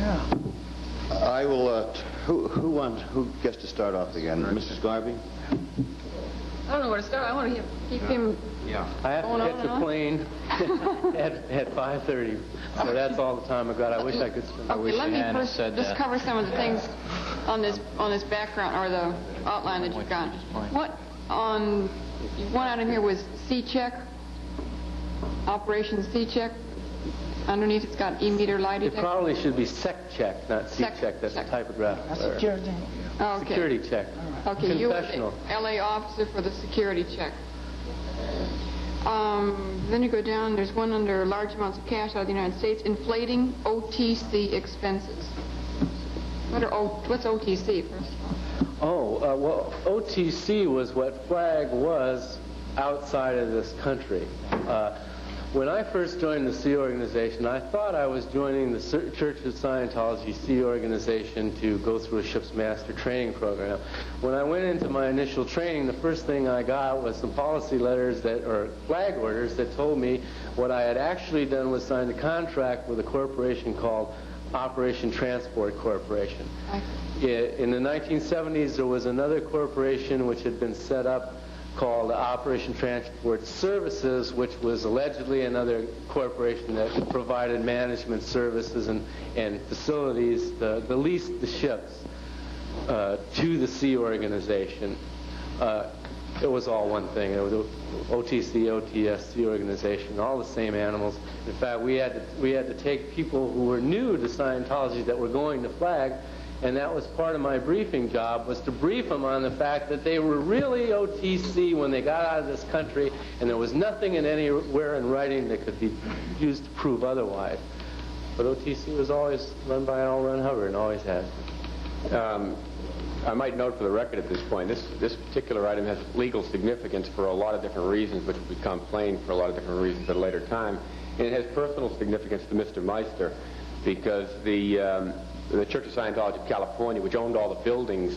Yeah. I will, who gets to start off again? Mrs. Garvey? I don't know where to start. I want to keep him. Yeah. I have to catch a plane at 5:30, so that's all the time I've got. I wish I could. Okay, let me first just cover some of the things on this background or the outline that you've got. What on one item here was C-check, Operation C-check. Underneath it's got e-meter lie detector. It probably should be SEC-check, not C-check. That's a typographic error. Security. Oh, okay. Security check. Okay, you were the LA officer for the security check. Then you go down, there's one under large amounts of cash out of the United States, inflating OTC expenses. What's OTC, first of all? Well, OTC was what FLAG was outside of this country. When I first joined the Sea Organization, I thought I was joining the Church of Scientology Sea Organization to go through a ship's master training program. When I went into my initial training, the first thing I got was some policy letters or flag orders that told me what I had actually done was signed a contract with a corporation called Operation Transport Corporation. In the 1970s, there was another corporation which had been set up called Operation Transport Services, which was allegedly another corporation that provided management services and facilities to lease the ships to the Sea Organization. It was all one thing. It was OTC, OTS, Sea Organization, all the same animals. In fact, we had to take people who were new to Scientology that were going to FLAG, and that was part of my briefing job, was to brief them on the fact that they were really OTC when they got out of this country, and there was nothing anywhere in writing that could be used to prove otherwise. But OTC was always run by L. Ron Hubbard, and always has. I might note for the record at this point, this particular item has legal significance for a lot of different reasons, which will become plain for a lot of different reasons at a later time. And it has personal significance to Mr. Meister, because the Church of Scientology of California, which owned all the buildings,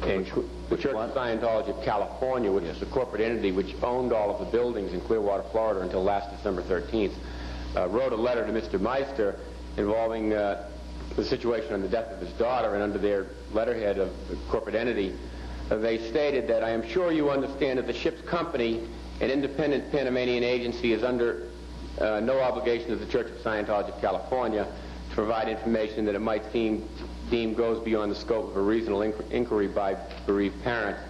and the Church of Scientology of California, which is a corporate entity which owned all of the buildings in Clearwater, Florida until last December 13th, wrote a letter to Mr. Meister involving the situation on the death of his daughter, and under their letterhead of the corporate entity, they stated that, "I am sure you understand that the ship's company, an independent Panamanian agency, is under no obligation to the Church of Scientology of California to provide information that it might deem goes beyond the scope of a reasonable inquiry by bereaved parents.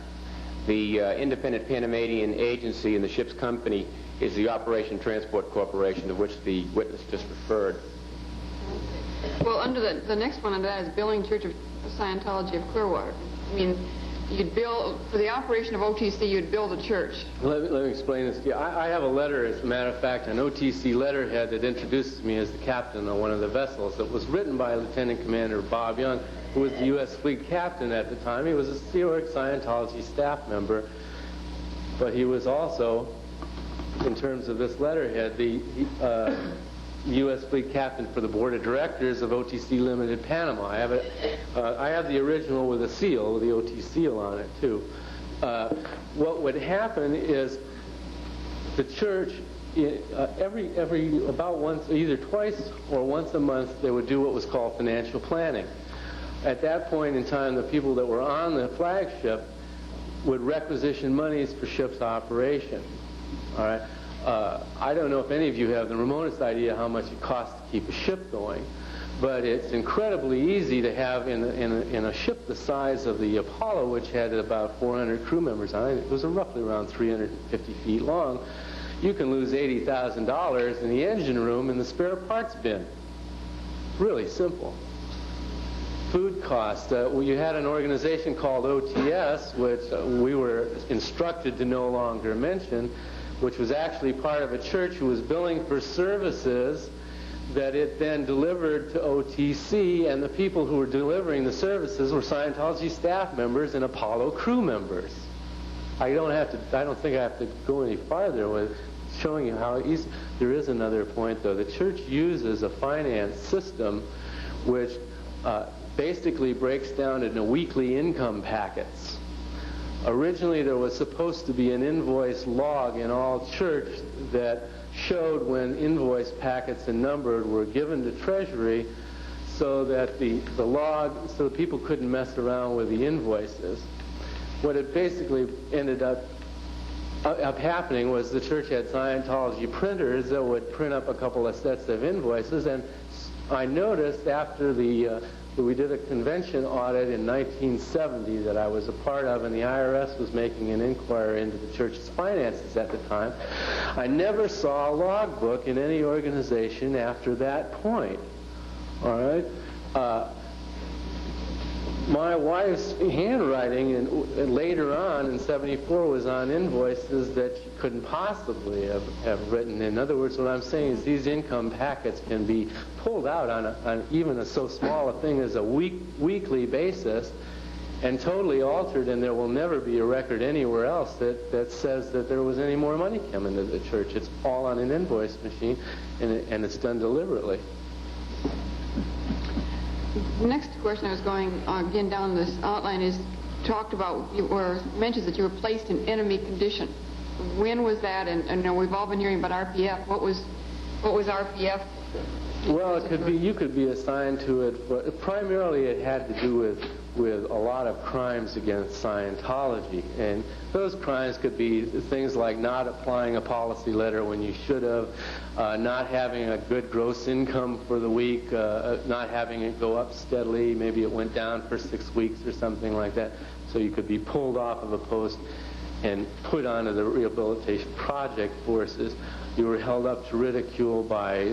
The independent Panamanian agency in the ship's company is the Operation Transport Corporation, to which the witness just referred." Well, under the next one under that is billing Church of Scientology of Clearwater. I mean, you'd bill, for the operation of OTC, you'd bill the church. Let me explain this to you. I have a letter, as a matter of fact, an OTC letterhead that introduces me as the captain on one of the vessels that was written by Lieutenant Commander Bob Young, who was the U.S. Fleet Captain at the time. He was a Sea Org Scientology staff member, but he was also, in terms of this letterhead, the U.S. Fleet Captain for the Board of Directors of OTC Limited Panama. I have the original with a seal, with the OT seal on it too. What would happen is the church, about once, either twice or once a month, they would do what was called financial planning. At that point in time, the people that were on the flagship would requisition monies for ship's operation. All right. I don't know if any of you have the remotest idea how much it costs to keep a ship going, but it's incredibly easy to have in a ship the size of the Apollo, which had about 400 crew members on it. It was roughly around 350 feet long. You can lose $80,000 in the engine room in the spare parts bin. Really simple. Food costs. You had an organization called OTS, which we were instructed to no longer mention, which was actually part of a church who was billing for services that it then delivered to OTC, and the people who were delivering the services were Scientology staff members and Apollo crew members. I don't think I have to go any farther with showing you how easy. There is another point, though. The church uses a finance system which basically breaks down into weekly income packets. Originally, there was supposed to be an invoice log in all church that showed when invoice packets and numbered were given to Treasury, so that the log, so that people couldn't mess around with the invoices. What it basically ended up happening was the church had Scientology printers that would print up a couple of sets of invoices, and I noticed after we did a convention audit in 1970 that I was a part of, and the IRS was making an inquiry into the church's finances at the time. I never saw a logbook in any organization after that point. All right? My wife's handwriting and later on in 74 was on invoices that she couldn't possibly have written. In other words, what I'm saying is these income packets can be pulled out on even so small a thing as a weekly basis and totally altered, and there will never be a record anywhere else that says that there was any more money coming to the church. It's all on an invoice machine, and it's done deliberately. The next question I was going again down this outline is talked about, mentions that you were placed in enemy condition. When was that? And we've all been hearing about RPF. What was RPF? Well, it could be, you could be assigned to it. Primarily, it had to do with a lot of crimes against Scientology, and those crimes could be things like not applying a policy letter when you should have, not having a good gross income for the week, not having it go up steadily. Maybe it went down for 6 weeks or something like that. So you could be pulled off of a post and put onto the rehabilitation project forces. You were held up to ridicule by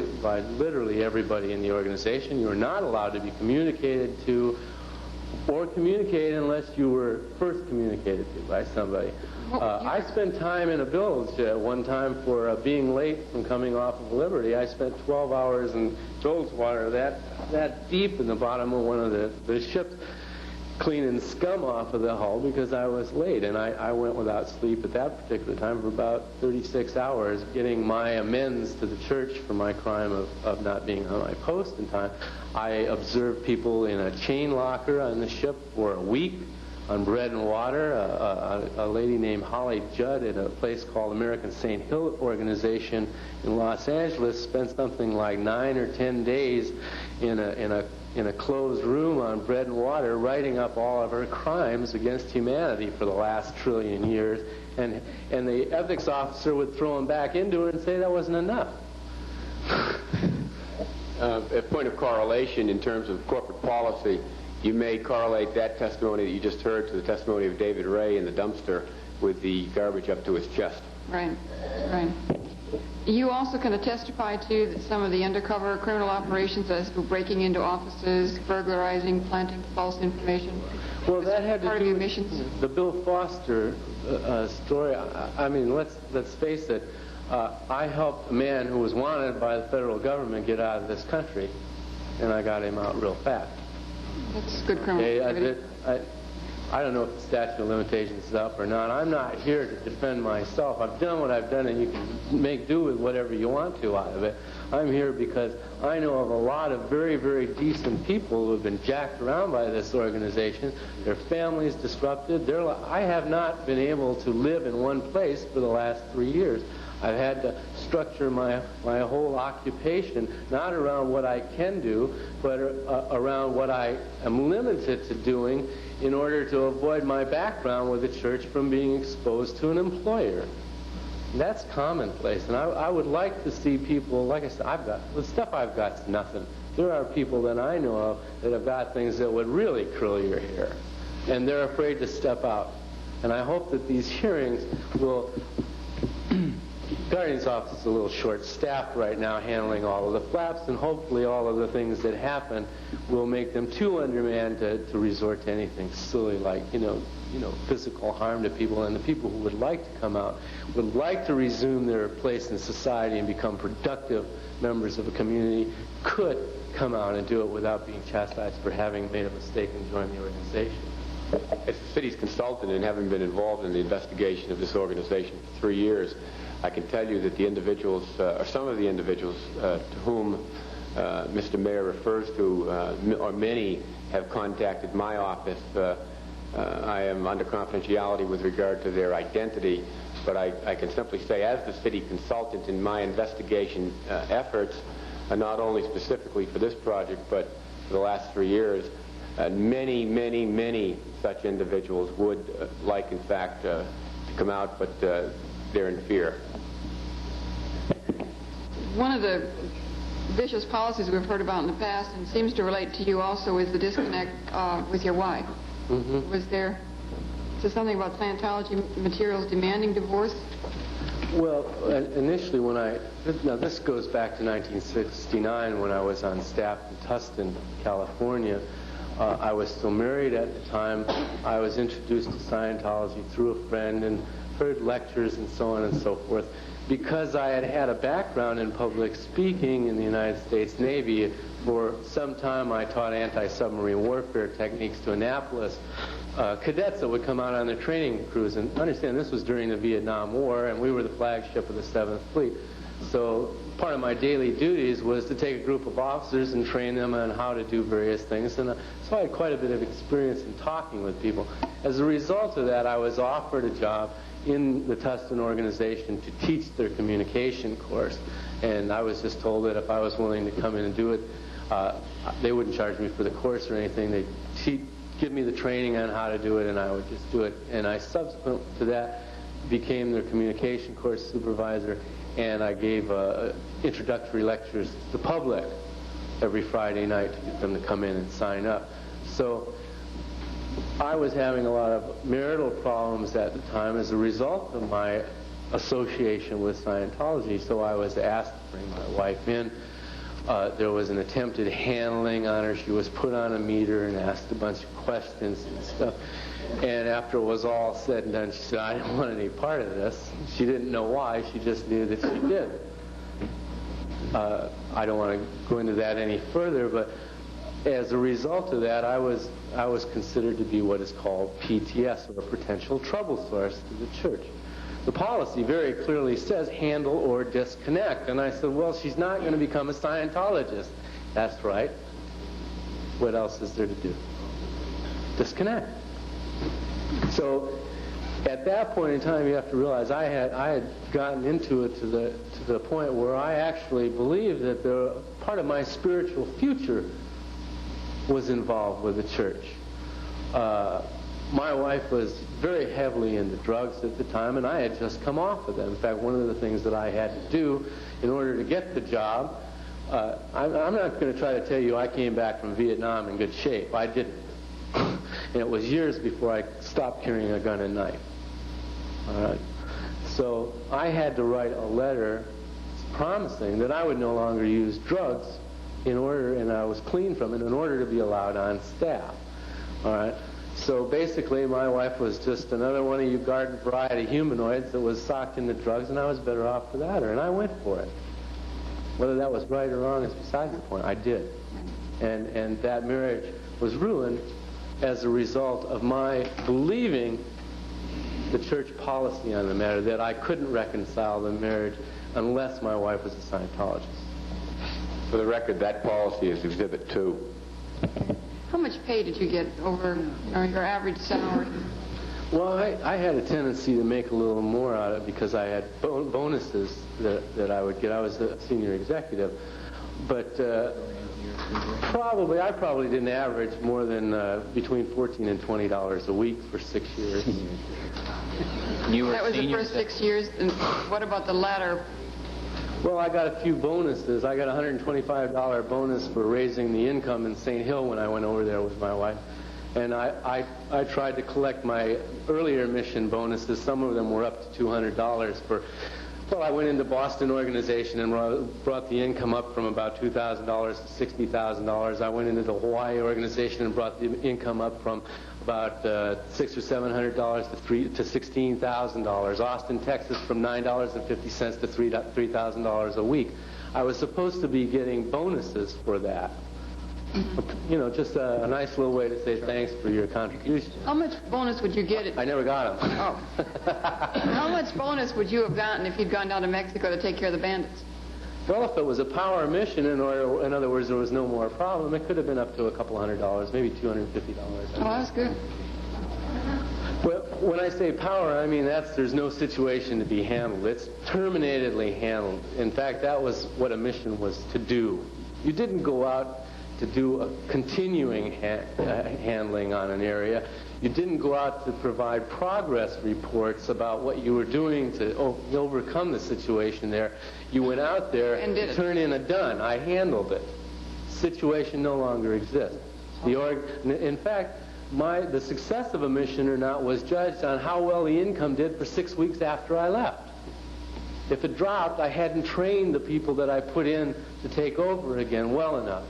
literally everybody in the organization. You were not allowed to be communicated to or communicate unless you were first communicated to by somebody. I spent time in a bilge at one time for being late from coming off of Liberty. I spent 12 hours in bilge water that deep in the bottom of one of the ships, cleaning scum off of the hull because I was late, and I went without sleep at that particular time for about 36 hours getting my amends to the church for my crime of not being on my post in time. I observed people in a chain locker on the ship for a week on bread and water. A lady named Holly Judd at a place called American St. Hill Organization in Los Angeles spent something like 9 or 10 days in a closed room on bread and water, writing up all of her crimes against humanity for the last trillion years, and the ethics officer would throw him back into it and say that wasn't enough. A point of correlation in terms of corporate policy, you may correlate that testimony that you just heard to the testimony of David Ray in the dumpster with the garbage up to his chest. Right, right. You also kind of testify to that some of the undercover criminal operations as to breaking into offices, burglarizing, planting false information. Well, that had to do with the Bill Foster story. I mean, let's face it. I helped a man who was wanted by the federal government get out of this country, and I got him out real fast. That's good criminal activity. I don't know if the statute of limitations is up or not. I'm not here to defend myself. I've done what I've done, and you can make do with whatever you want to out of it. I'm here because I know of a lot of very, very decent people who have been jacked around by this organization. Their families disrupted. I have not been able to live in one place for the last 3 years. I've had to structure my whole occupation not around what I can do, but around what I am limited to doing in order to avoid my background with the church from being exposed to an employer. That's commonplace, and I would like to see people, like I said, the stuff I've got's nothing. There are people that I know of that have got things that would really curl your hair, and they're afraid to step out. And I hope that these hearings will... Guardian's office is a little short-staffed right now handling all of the flaps, and hopefully all of the things that happen will make them too undermanned to resort to anything silly like, physical harm to people. And the people who would like to come out, would like to resume their place in society and become productive members of a community, could come out and do it without being chastised for having made a mistake and joined the organization. As the city's consultant and having been involved in the investigation of this organization for 3 years, I can tell you that the individuals, or some of the individuals to whom Mr. Mayor refers to, or many, have contacted my office. I am under confidentiality with regard to their identity, but I can simply say, as the city consultant in my investigation efforts, not only specifically for this project, but for the last 3 years, many, many, many such individuals would like, in fact, to come out, but they're in fear. One of the vicious policies we've heard about in the past, and seems to relate to you also, is the disconnect with your wife. Was there something about Scientology materials demanding divorce? Well, initially now this goes back to 1969 when I was on staff in Tustin, California. I was still married at the time. I was introduced to Scientology through a friend and heard lectures and so on and so forth. Because I had had a background in public speaking in the United States Navy, for some time I taught anti-submarine warfare techniques to Annapolis cadets that would come out on their training cruise. And understand, this was during the Vietnam War, and we were the flagship of the 7th Fleet. So part of my daily duties was to take a group of officers and train them on how to do various things. And so I had quite a bit of experience in talking with people. As a result of that, I was offered a job in the Tustin organization to teach their communication course. And I was just told that if I was willing to come in and do it, they wouldn't charge me for the course or anything. They'd give me the training on how to do it, and I would just do it. And I, subsequent to that, became their communication course supervisor, and I gave introductory lectures to the public every Friday night to get them to come in and sign up. So I was having a lot of marital problems at the time as a result of my association with Scientology, so I was asked to bring my wife in. There was an attempted handling on her. She was put on a meter and asked a bunch of questions and stuff. And after it was all said and done, she said, I didn't want any part of this. She didn't know why. She just knew that she did. I don't want to go into that any further, but as a result of that, I was considered to be what is called PTS, or a potential trouble source to the church. The policy very clearly says handle or disconnect. And I said, well, she's not going to become a Scientologist. That's right. What else is there to do? Disconnect. So at that point in time, you have to realize I had gotten into it to the point where I actually believed that part of my spiritual future was involved with the church. My wife was very heavily into drugs at the time, and I had just come off of them. In fact, one of the things that I had to do in order to get the job, I'm not going to try to tell you I came back from Vietnam in good shape. I didn't. And it was years before I stopped carrying a gun and knife. All right. So I had to write a letter promising that I would no longer use drugs and I was clean from it in order to be allowed on staff. All right. So basically, my wife was just another one of you garden variety humanoids that was socked into drugs, and I was better off without her, and I went for it. Whether that was right or wrong is besides the point. I did. And that marriage was ruined as a result of my believing the church policy on the matter, that I couldn't reconcile the marriage unless my wife was a Scientologist. For the record, that policy is Exhibit 2. How much pay did you get over your average salary? Well, I had a tendency to make a little more out of it because I had bonuses that I would get. I was a senior executive. But I probably didn't average more than between $14 and $20 a week for 6 years. That was the first 6 years. And what about the latter? Well, I got a few bonuses. I got a $125 bonus for raising the income in St. Hill when I went over there with my wife. And I tried to collect my earlier mission bonuses. Some of them were up to $200 for... Well, I went into Boston organization and brought the income up from about $2,000 to $60,000. I went into the Hawaii organization and brought the income up from about $600 or $700 to $16,000. Austin, Texas, from $9.50 to $3,000 a week. I was supposed to be getting bonuses for that. You know, just a nice little way to say thanks for your contribution. How much bonus would you get? I never got them. Oh. How much bonus would you have gotten if you'd gone down to Mexico to take care of the bandits? Well, if it was a power mission, in other words, there was no more problem, it could have been up to a couple $100, maybe $250. Oh, that's good. Well, when I say power, I mean there's no situation to be handled. It's terminatedly handled. In fact, that was what a mission was to do. You didn't go out to do a continuing handling on an area. You didn't go out to provide progress reports about what you were doing to overcome the situation there. You went out there and turned in a done. I handled it. Situation no longer exists. In fact, the success of a mission or not was judged on how well the income did for 6 weeks after I left. If it dropped, I hadn't trained the people that I put in to take over again well enough.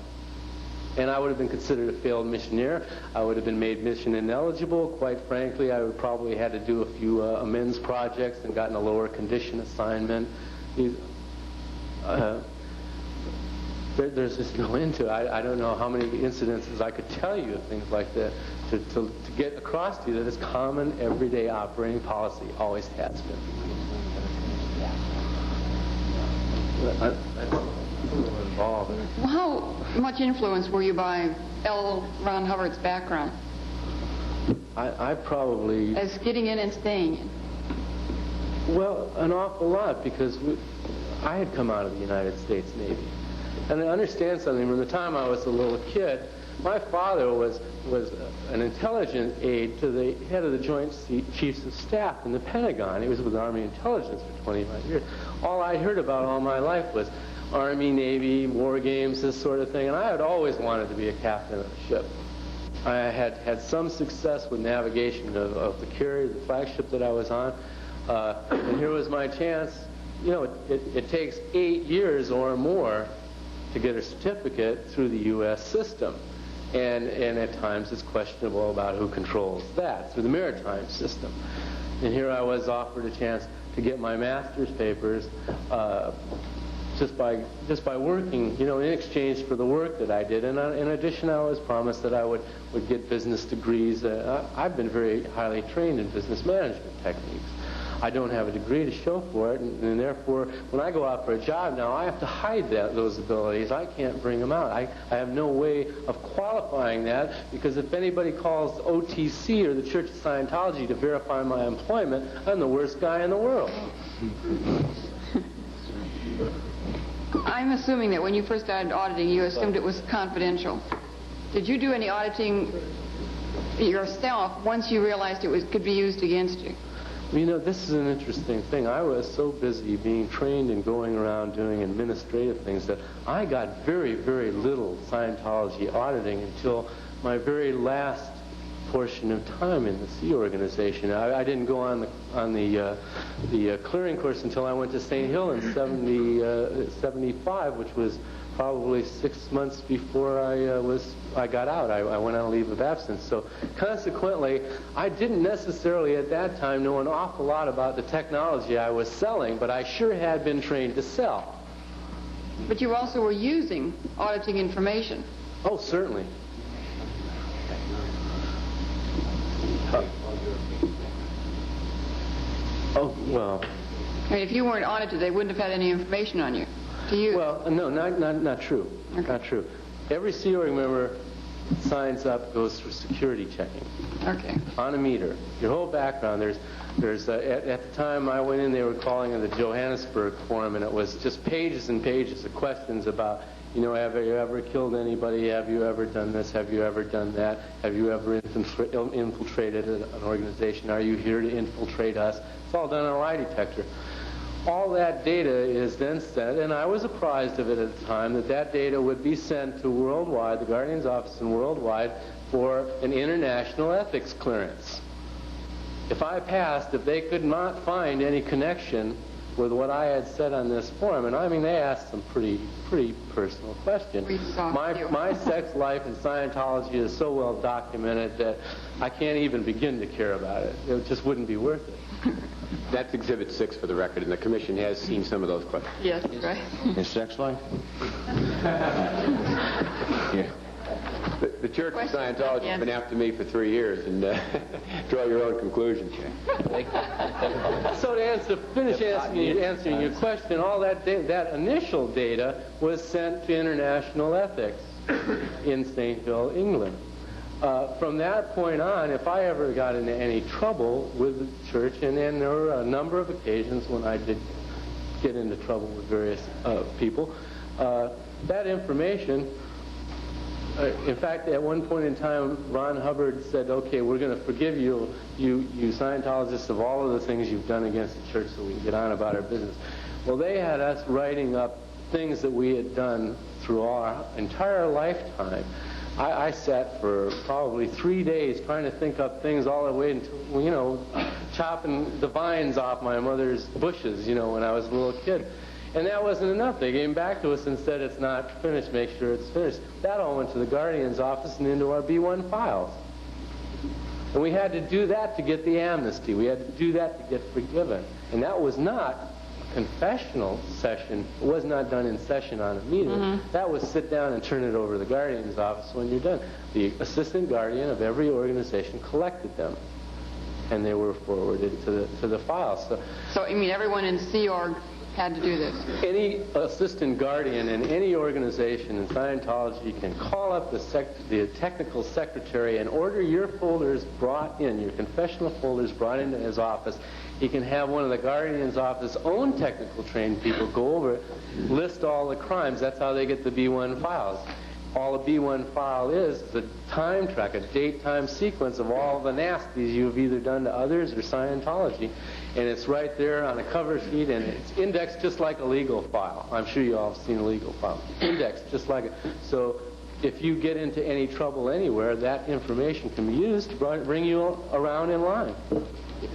And I would have been considered a failed missionaire. I would have been made mission ineligible. Quite frankly, I would probably had to do a few amends projects and gotten a lower condition assignment. There's just no end to it. I don't know how many incidences I could tell you of things like that to get across to you that it's common, everyday operating policy. Always has been. Involved. Well, how much influence were you by L. Ron Hubbard's background? I probably... As getting in and staying in? Well, an awful lot, because I had come out of the United States Navy. And I understand something. From the time I was a little kid, my father was an intelligence aide to the head of the Joint Chiefs of Staff in the Pentagon. He was with Army Intelligence for 25 years. All I heard about all my life was Army, Navy, war games, this sort of thing, and I had always wanted to be a captain of a ship. I had some success with navigation of the carrier, the flagship that I was on, and here was my chance. You know, it takes 8 years or more to get a certificate through the U.S. system, and at times it's questionable about who controls that through the maritime system. And here I was offered a chance to get my master's papers just by working, you know, in exchange for the work that I did. And in addition, I was promised that I would get business degrees. I've been very highly trained in business management techniques. I don't have a degree to show for it, and therefore, when I go out for a job now, I have to hide those abilities. I can't bring them out. I have no way of qualifying that, because if anybody calls OTC or the Church of Scientology to verify my employment, I'm the worst guy in the world. I'm assuming that when you first started auditing, you assumed it was confidential. Did you do any auditing yourself once you realized it could be used against you? You know, this is an interesting thing. I was so busy being trained and going around doing administrative things that I got very, very little Scientology auditing until my very last portion of time in the Sea Organization. I didn't go on the clearing course until I went to St. Hill in 75, which was probably 6 months before I got out. I went on a leave of absence. So consequently, I didn't necessarily at that time know an awful lot about the technology I was selling, but I sure had been trained to sell. But you also were using auditing information. Oh, certainly. Oh, well. I mean, if you weren't audited, they wouldn't have had any information on you. To you? Well, no, not true. Okay. Not true. Every Sea Org member signs up, goes through security checking. Okay. On a meter. Your whole background. There's at the time I went in, they were calling it the Johannesburg Forum, and it was just pages and pages of questions about, you know, have you ever killed anybody? Have you ever done this? Have you ever done that? Have you ever infiltrated an organization? Are you here to infiltrate us? It's all done on a lie detector. All that data is then sent, and I was apprised of it at the time, that data would be sent to Worldwide, the Guardian's Office in Worldwide, for an international ethics clearance. If I passed, if they could not find any connection with what I had said on this forum, and I mean, they asked some pretty personal questions. My sex life in Scientology is so well documented that I can't even begin to care about it. It just wouldn't be worth it. That's Exhibit 6 for the record, and the Commission has seen some of those questions. Yes, right. His sex life? Yeah. The Church of Scientology has been after me for 3 years, and draw your own conclusions. So to finish answering your question, all that initial data was sent to International Ethics in St. Hill, England. From that point on, if I ever got into any trouble with the church, and there were a number of occasions when I did get into trouble with various people, that information In fact, at one point in time, Ron Hubbard said, okay, we're going to forgive you Scientologists of all of the things you've done against the church so we can get on about our business. Well, they had us writing up things that we had done through our entire lifetime. I sat for probably 3 days trying to think up things all the way until, chopping the vines off my mother's bushes, when I was a little kid. And that wasn't enough. They came back to us and said, it's not finished, make sure it's finished. That all went to the Guardian's office and into our B1 files. And we had to do that to get the amnesty. We had to do that to get forgiven. And that was not a confessional session. It was not done in session on a meeting. That was sit down and turn it over to the Guardian's office when you're done. The assistant guardian of every organization collected them. And they were forwarded to the files. So, you mean everyone in Sea Org had to do this? Any assistant guardian in any organization in Scientology can call up the technical secretary and order your folders brought in, your confessional folders brought into his office. He can have one of the Guardian's office own technical trained people go over it, list all the crimes. That's how they get the B1 files. All a B1 file is a time track, a date-time sequence of all the nasties you've either done to others or Scientology. And it's right there on a cover sheet, and it's indexed just like a legal file. I'm sure you all have seen a legal file. Indexed just like it. So if you get into any trouble anywhere, that information can be used to bring you around in line.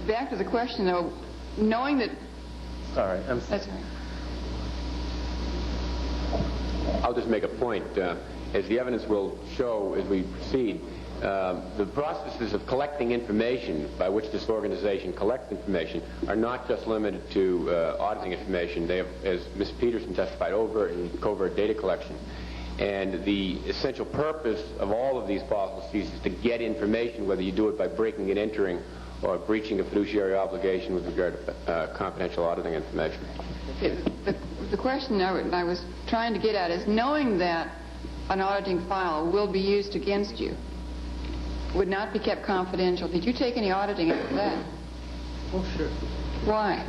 Back to the question, though, knowing that... Sorry, I'm sorry. That's right. I'll just make a point. As the evidence will show as we proceed, the processes of collecting information by which this organization collects information are not just limited to auditing information. They have, as Ms. Peterson testified, overt and covert data collection. And the essential purpose of all of these policies is to get information, whether you do it by breaking and entering or breaching a fiduciary obligation with regard to confidential auditing information. The question I was trying to get at is, knowing that an auditing file will be used against you, would not be kept confidential. Did you take any auditing after that? Oh, sure. Why?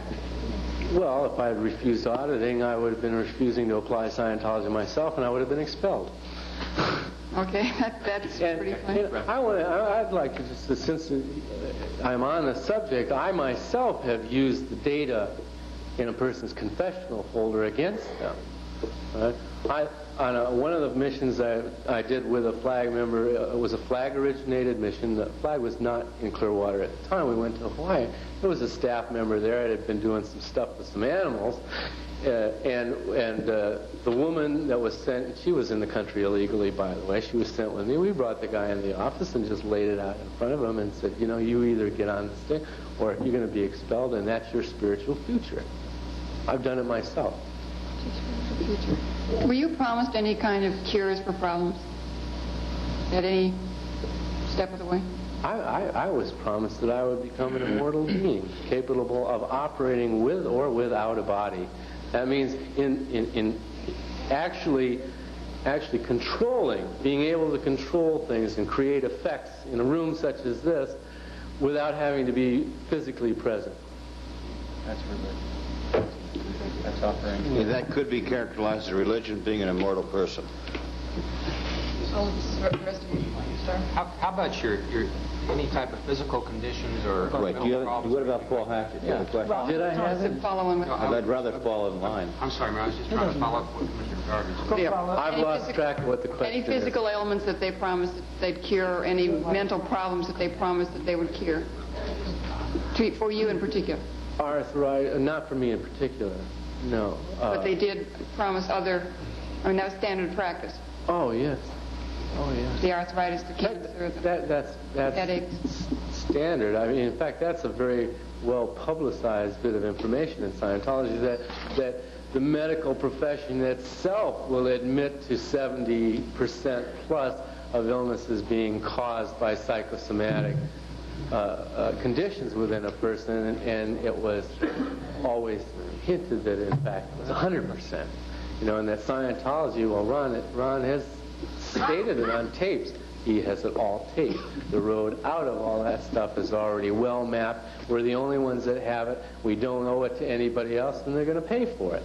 Well, if I had refused auditing, I would have been refusing to apply Scientology myself, and I would have been expelled. Okay, that's pretty fine. I'd like to just, since I'm on the subject, I myself have used the data in a person's confessional folder against them. On one of the missions I did with a flag member, it was a flag-originated mission. The flag was not in Clearwater at the time. We went to Hawaii. There was a staff member there. I had been doing some stuff with some animals. And the woman that was sent, she was in the country illegally, by the way. She was sent with me. We brought the guy in the office and just laid it out in front of him and said, you either get on this thing or you're going to be expelled, and that's your spiritual future. I've done it myself. Were you promised any kind of cures for problems at any step of the way? I was promised that I would become an immortal being, capable of operating with or without a body. That means in actually controlling, being able to control things and create effects in a room such as this without having to be physically present. That's religion. That's offering. Yeah, that could be characterized as religion, being an immortal person. How about your any type of physical conditions or Wait, problems? what about Paul Hackett? Do you have a question? Did I have it? Following with I'd rather fall in line. I'm sorry, man, I was just trying to follow up with Mr. Garvey's. I've lost track of what the question any physical ailments that they promised that they'd cure, any mental problems that they promised that they would cure? For you in particular? Arthritis, not for me in particular, no. But they did promise other, that was standard practice. Oh, yes. Oh, yes. The arthritis, the cancer, That's headaches. standard. I mean, in fact, that's a very well-publicized bit of information in Scientology, that the medical profession itself will admit to 70% plus of illnesses being caused by psychosomatic conditions within a person, and it was always hinted that, in fact, it was 100%. And that Scientology, well, Ron has stated it on tapes. He has it all taped. The road out of all that stuff is already well mapped. We're the only ones that have it. We don't owe it to anybody else, and they're going to pay for it.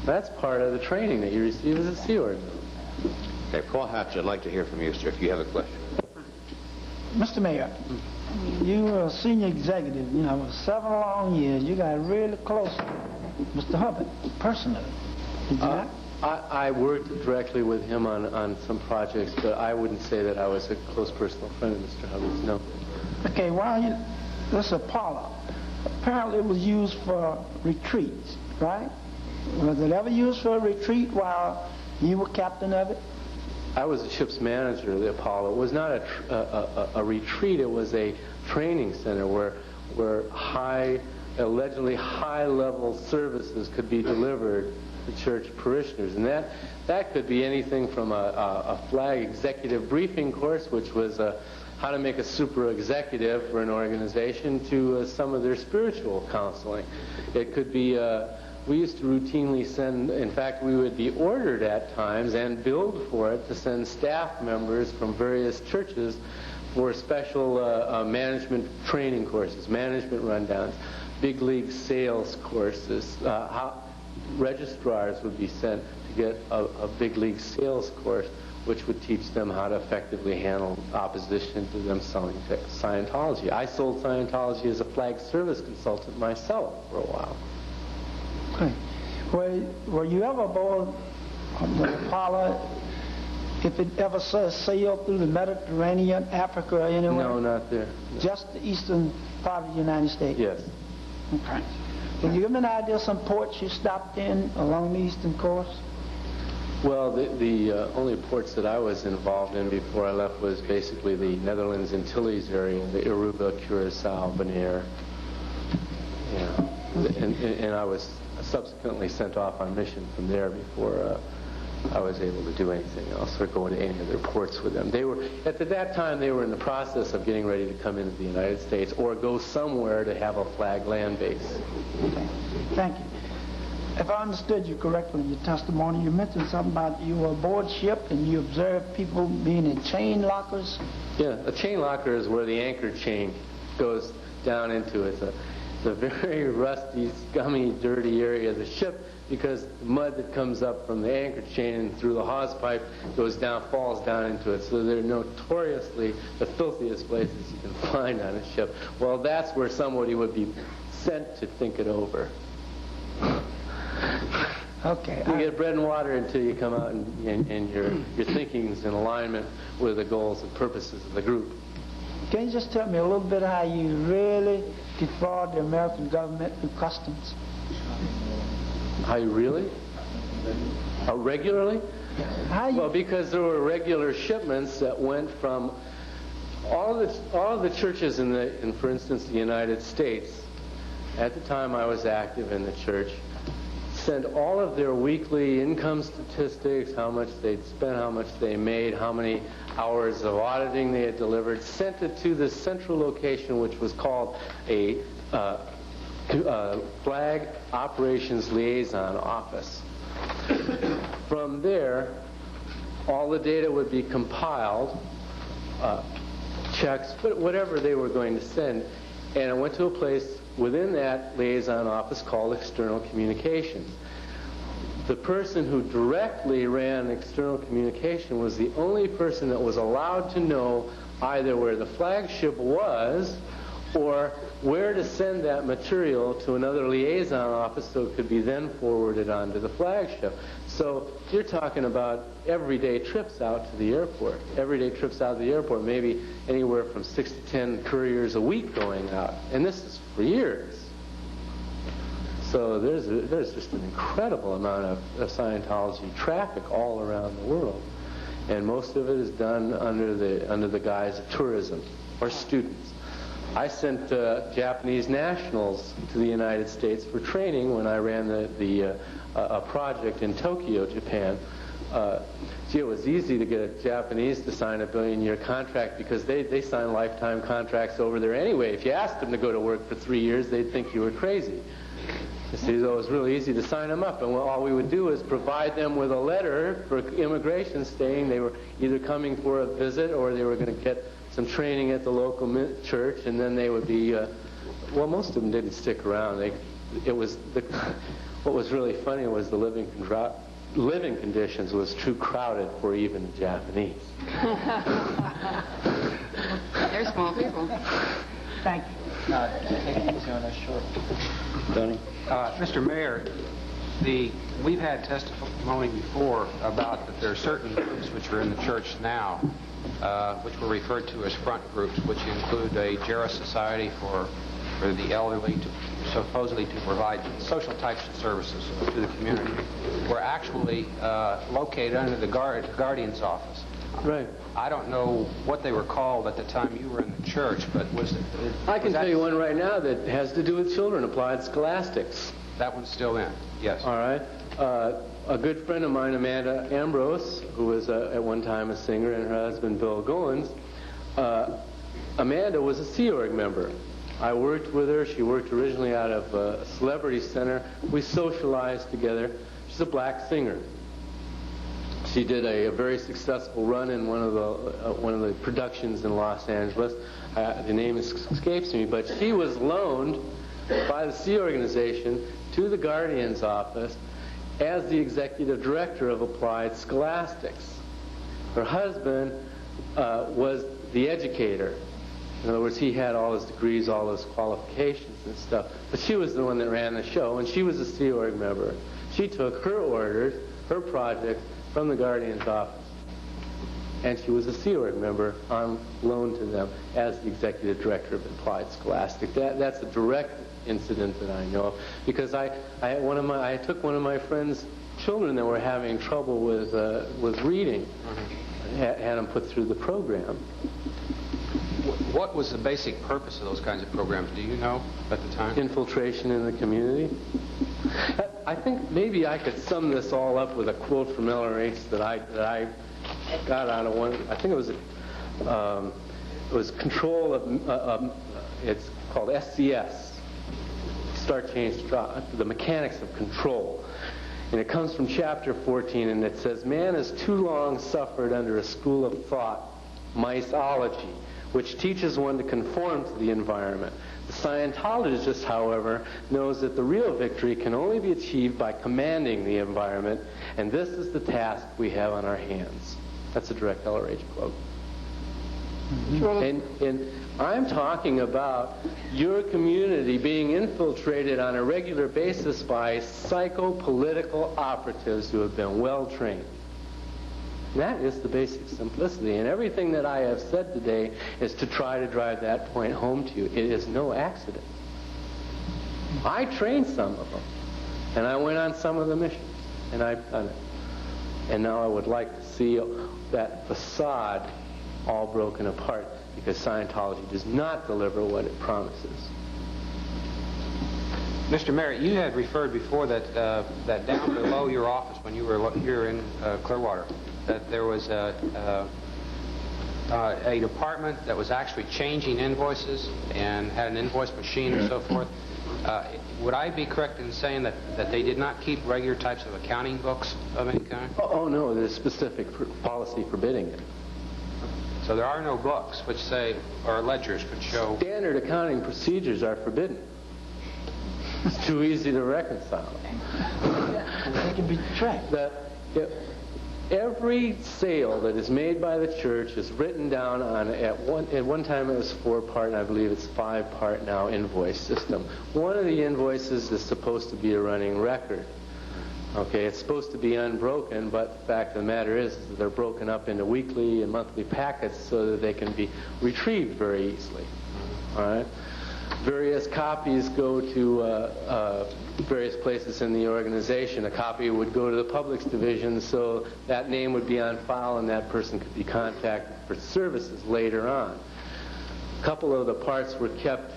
That's part of the training that you receive as a Sea Org. Okay, Paul Hatch, I'd like to hear from you, sir, if you have a question. Mr. Mayor, you were a senior executive, you know, 7 long years. You got really close with Mr. Hubbard, personally. Did you not? I worked directly with him on some projects, but I wouldn't say that I was a close personal friend of Mr. Hubbard's, no. Okay, this Apollo, apparently it was used for retreats, right? Was it ever used for a retreat while you were captain of it? I was the ship's manager of the Apollo. It was not a retreat. It was a training center where allegedly high-level services could be delivered to church parishioners. And that could be anything from a flag executive briefing course, which was how to make a super executive for an organization, to some of their spiritual counseling. It could be... we used to routinely send, in fact, we would be ordered at times and billed for it to send staff members from various churches for special management training courses, management rundowns, big league sales courses. Registrars would be sent to get a big league sales course, which would teach them how to effectively handle opposition to them selling to Scientology. I sold Scientology as a flag service consultant myself for a while. Okay. Were you ever aboard the Apollo, if it ever sailed through the Mediterranean, Africa, or anywhere? No, not there. No. Just the eastern part of the United States? Yes. Okay. Can you give me an idea of some ports you stopped in along the eastern coast? Well, the only ports that I was involved in before I left was basically the Netherlands Antilles area, the Aruba, Curacao, Bonaire. Yeah. And I was subsequently sent off on mission from there before I was able to do anything else or go into any of their ports with them. They were, at that time, they were in the process of getting ready to come into the United States or go somewhere to have a flag land base. Okay. Thank you. If I understood you correctly in your testimony, you mentioned something about you were aboard ship and you observed people being in chain lockers? Yeah, a chain locker is where the anchor chain goes down into it. It's a very rusty, scummy, dirty area of the ship because the mud that comes up from the anchor chain and through the hawse pipe goes down, falls down into it. So they're notoriously the filthiest places you can find on a ship. Well, that's where somebody would be sent to think it over. Okay. You get bread and water until you come out and your thinking's in alignment with the goals and purposes of the group. Can you just tell me a little bit how you really defraud the American government through customs? How you really? How regularly? How you... Well, because there were regular shipments that went from all of the churches in for instance, the United States. At the time I was active in the church, sent all of their weekly income statistics, how much they'd spent, how much they made, how many hours of auditing they had delivered, sent it to the central location, which was called a Flag Operations Liaison Office. From there, all the data would be compiled, checks, but whatever they were going to send, and it went to a place within that liaison office called External Communications. The person who directly ran external communication was the only person that was allowed to know either where the flagship was or where to send that material to another liaison office so it could be then forwarded on to the flagship. So you're talking about everyday trips out to the airport. Everyday trips out to the airport, maybe anywhere from 6 to 10 couriers a week going out. And this is for years. So there's just an incredible amount of Scientology traffic all around the world. And most of it is done under the guise of tourism or students. I sent Japanese nationals to the United States for training when I ran a project in Tokyo, Japan. Gee, it was easy to get a Japanese to sign a billion-year contract because they sign lifetime contracts over there anyway. If you asked them to go to work for 3 years, they'd think you were crazy. You see, so it was really easy to sign them up, and all we would do is provide them with a letter for immigration stating they were either coming for a visit or they were going to get some training at the local church, and then they would be, well, most of them didn't stick around. What was really funny was the living living conditions was too crowded for even the Japanese. They're small people. Thank you. Tony? Mr. Mayor, we've had testimony before about that there are certain groups which are in the church now, which were referred to as front groups, which include a Jarrah Society for the elderly, supposedly to provide social types of services to the community, were actually located under the Guardian's office. Right. I don't know what they were called at the time you were in the church, but I can tell you one right now that has to do with children, applied scholastics. That one's still in, yes. All right. A good friend of mine, Amanda Ambrose, who was at one time a singer, and her husband, Bill Goins, Amanda was a Sea Org member. I worked with her. She worked originally out of a Celebrity Center. We socialized together. She's a black singer. She did a very successful run in one of the productions in Los Angeles. The name escapes me, but she was loaned by the Sea Organization to the Guardian's office as the executive director of Applied Scholastics. Her husband was the educator. In other words, he had all his degrees, all his qualifications and stuff. But she was the one that ran the show, and she was a Sea Org member. She took her orders, her projects, from the Guardian's office. And she was a Sea Org member on loan to them as the executive director of Applied Scholastic. That's a direct incident that I know of, because I took one of my friend's children that were having trouble with reading, had them put through the program. What was the basic purpose of those kinds of programs? Do you know at the time? Infiltration in the community. I think maybe I could sum this all up with a quote from LRH that I got out of one. I think it was control of. It's called SCS. Start, change, drop. The mechanics of control. And it comes from chapter 14, and it says, "Man has too long suffered under a school of thought, miceology, which teaches one to conform to the environment. The Scientologist, however, knows that the real victory can only be achieved by commanding the environment, and this is the task we have on our hands." That's a direct LRH quote. And I'm talking about your community being infiltrated on a regular basis by psycho-political operatives who have been well-trained. That is the basic simplicity, and everything that I have said today is to try to drive that point home to you. It is no accident. I trained some of them, and I went on some of the missions, and I've done it. And now I would like to see that facade all broken apart, because Scientology does not deliver what it promises. Mr. Mayor, you had referred before that down below your office when you were here in Clearwater, that there was a department that was actually changing invoices and had an invoice machine and so forth. Would I be correct in saying that they did not keep regular types of accounting books of any kind? Oh no, there's specific policy forbidding it. So there are no books which say, or ledgers which show... Standard accounting procedures are forbidden. It's too easy to reconcile. They can be tracked. Every sale that is made by the church is written down on, at one time it was 4-part, and I believe it's 5-part now, invoice system. One of the invoices is supposed to be a running record. Okay, it's supposed to be unbroken, but the fact of the matter is that they're broken up into weekly and monthly packets so that they can be retrieved very easily. All right? Various copies go to various places in the organization. A copy would go to the Publics Division, so that name would be on file and that person could be contacted for services later on. A couple of the parts were kept.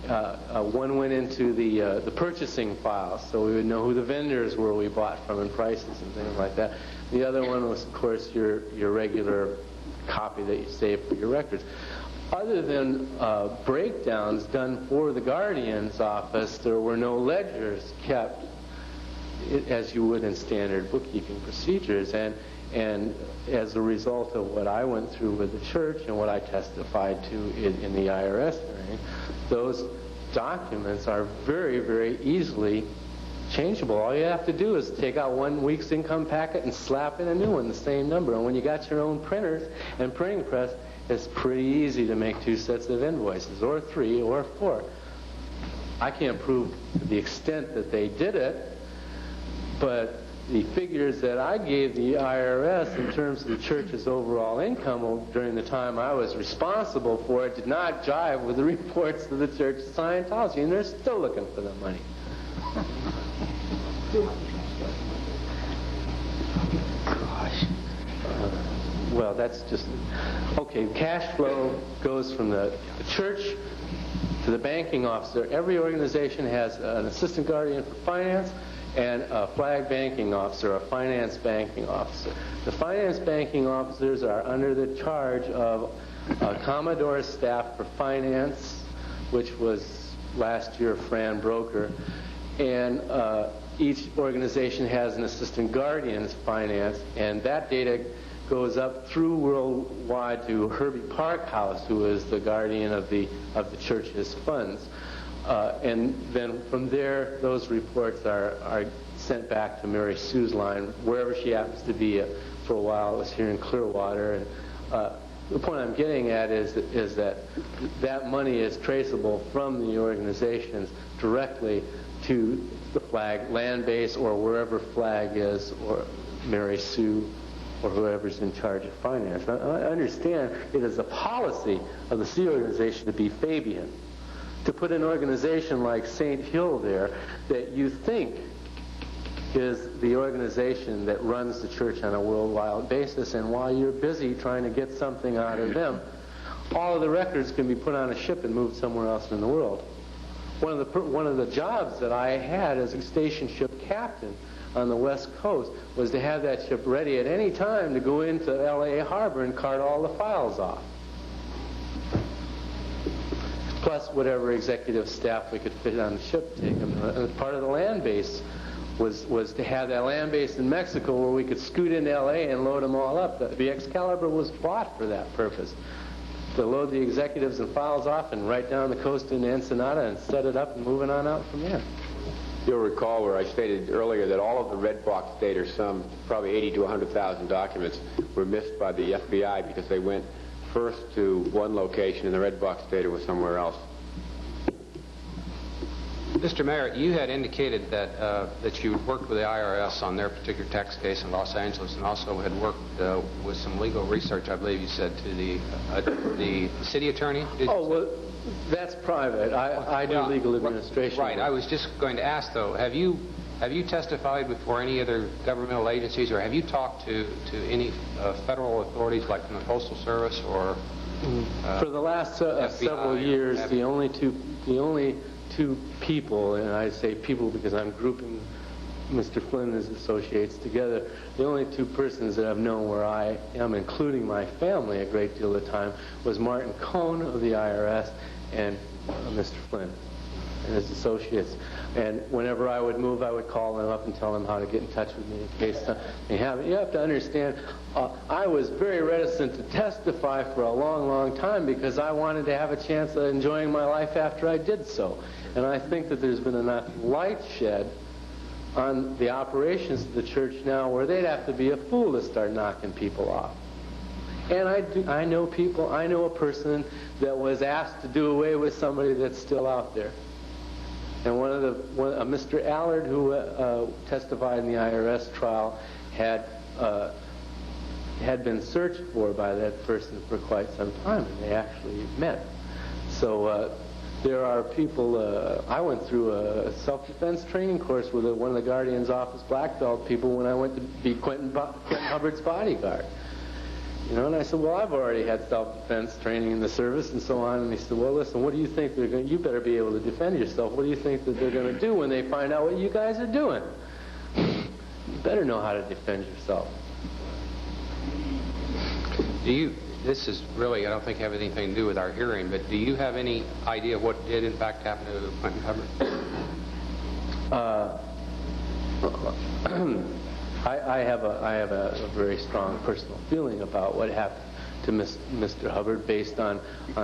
One went into the purchasing file, so we would know who the vendors were we bought from and prices and things like that. The other one was, of course, your regular copy that you save for your records. Other than breakdowns done for the Guardian's office, there were no ledgers kept as you would in standard bookkeeping procedures. And as a result of what I went through with the church and what I testified to in the IRS hearing, those documents are very, very easily changeable. All you have to do is take out 1 week's income packet and slap in a new one, the same number. And when you got your own printers and printing press, it's pretty easy to make 2 sets of invoices, or 3, or 4. I can't prove to the extent that they did it, but the figures that I gave the IRS in terms of the church's overall income during the time I was responsible for it did not jive with the reports of the Church of Scientology, and they're still looking for the money. Gosh. Well, that's just... Okay, cash flow goes from the church to the banking officer. Every organization has an assistant guardian for finance and a flag banking officer, a finance banking officer. The finance banking officers are under the charge of Commodore's staff for finance, which was last year Fran Broker, and each organization has an assistant guardian's finance, and that data goes up through worldwide to Herbie Parkhouse, who is the guardian of the church's funds. And then from there, those reports are sent back to Mary Sue's line, wherever she happens to be. For a while, it was here in Clearwater. And the point I'm getting at is that money is traceable from the organizations directly to the flag land base, or wherever flag is, or Mary Sue, or whoever's in charge of finance. I understand it is a policy of the Sea Organization to be Fabian, to put an organization like St. Hill there that you think is the organization that runs the church on a worldwide basis, and while you're busy trying to get something out of them, all of the records can be put on a ship and moved somewhere else in the world. One of the jobs that I had as a station ship captain on the West Coast was to have that ship ready at any time to go into L.A. Harbor and cart all the files off. Plus whatever executive staff we could fit on the ship to take them. Part of the land base was to have that land base in Mexico where we could scoot into L.A. and load them all up. The Excalibur was bought for that purpose, to load the executives and files off and right down the coast into Ensenada and set it up and moving on out from there. You'll recall where I stated earlier that all of the red box data, some probably 80 to 100,000 documents, were missed by the FBI because they went first to one location and the red box data was somewhere else. Mr. Mayor, you had indicated that you worked with the IRS on their particular tax case in Los Angeles, and also had worked with some legal research, I believe you said, to the city attorney? Well, that's private. I do legal administration. Right. I was just going to ask, though, have you testified before any other governmental agencies, or have you talked to any federal authorities like from the Postal Service or for the last several years, the only two people, and I say people because I'm grouping Mr. Flynn and his associates together, the only two persons that I've known where I am, including my family a great deal of the time, was Martin Cohn of the IRS and Mr. Flynn and his associates. And whenever I would move, I would call them up and tell them how to get in touch with me in case they haven't. You have to understand, I was very reticent to testify for a long, long time because I wanted to have a chance of enjoying my life after I did so. And I think that there's been enough light shed on the operations of the church now where they'd have to be a fool to start knocking people off. And I know people, I know a person that was asked to do away with somebody that's still out there. And Mr. Allard, who testified in the IRS trial, had been searched for by that person for quite some time, and they actually met. So there are people. I went through a self-defense training course with one of the Guardian's Office black belt people when I went to be Quentin Hubbard's bodyguard. You know, and I said, well, I've already had self-defense training in the service and so on. And he said, well, listen, what do you think they're going to... You better be able to defend yourself. What do you think that they're going to do when they find out what you guys are doing? You better know how to defend yourself. This is really, I don't think, have anything to do with our hearing, but do you have any idea of what did, in fact, happen to Quentin Hubbard? I have a very strong personal feeling about what happened to Mr. Hubbard based on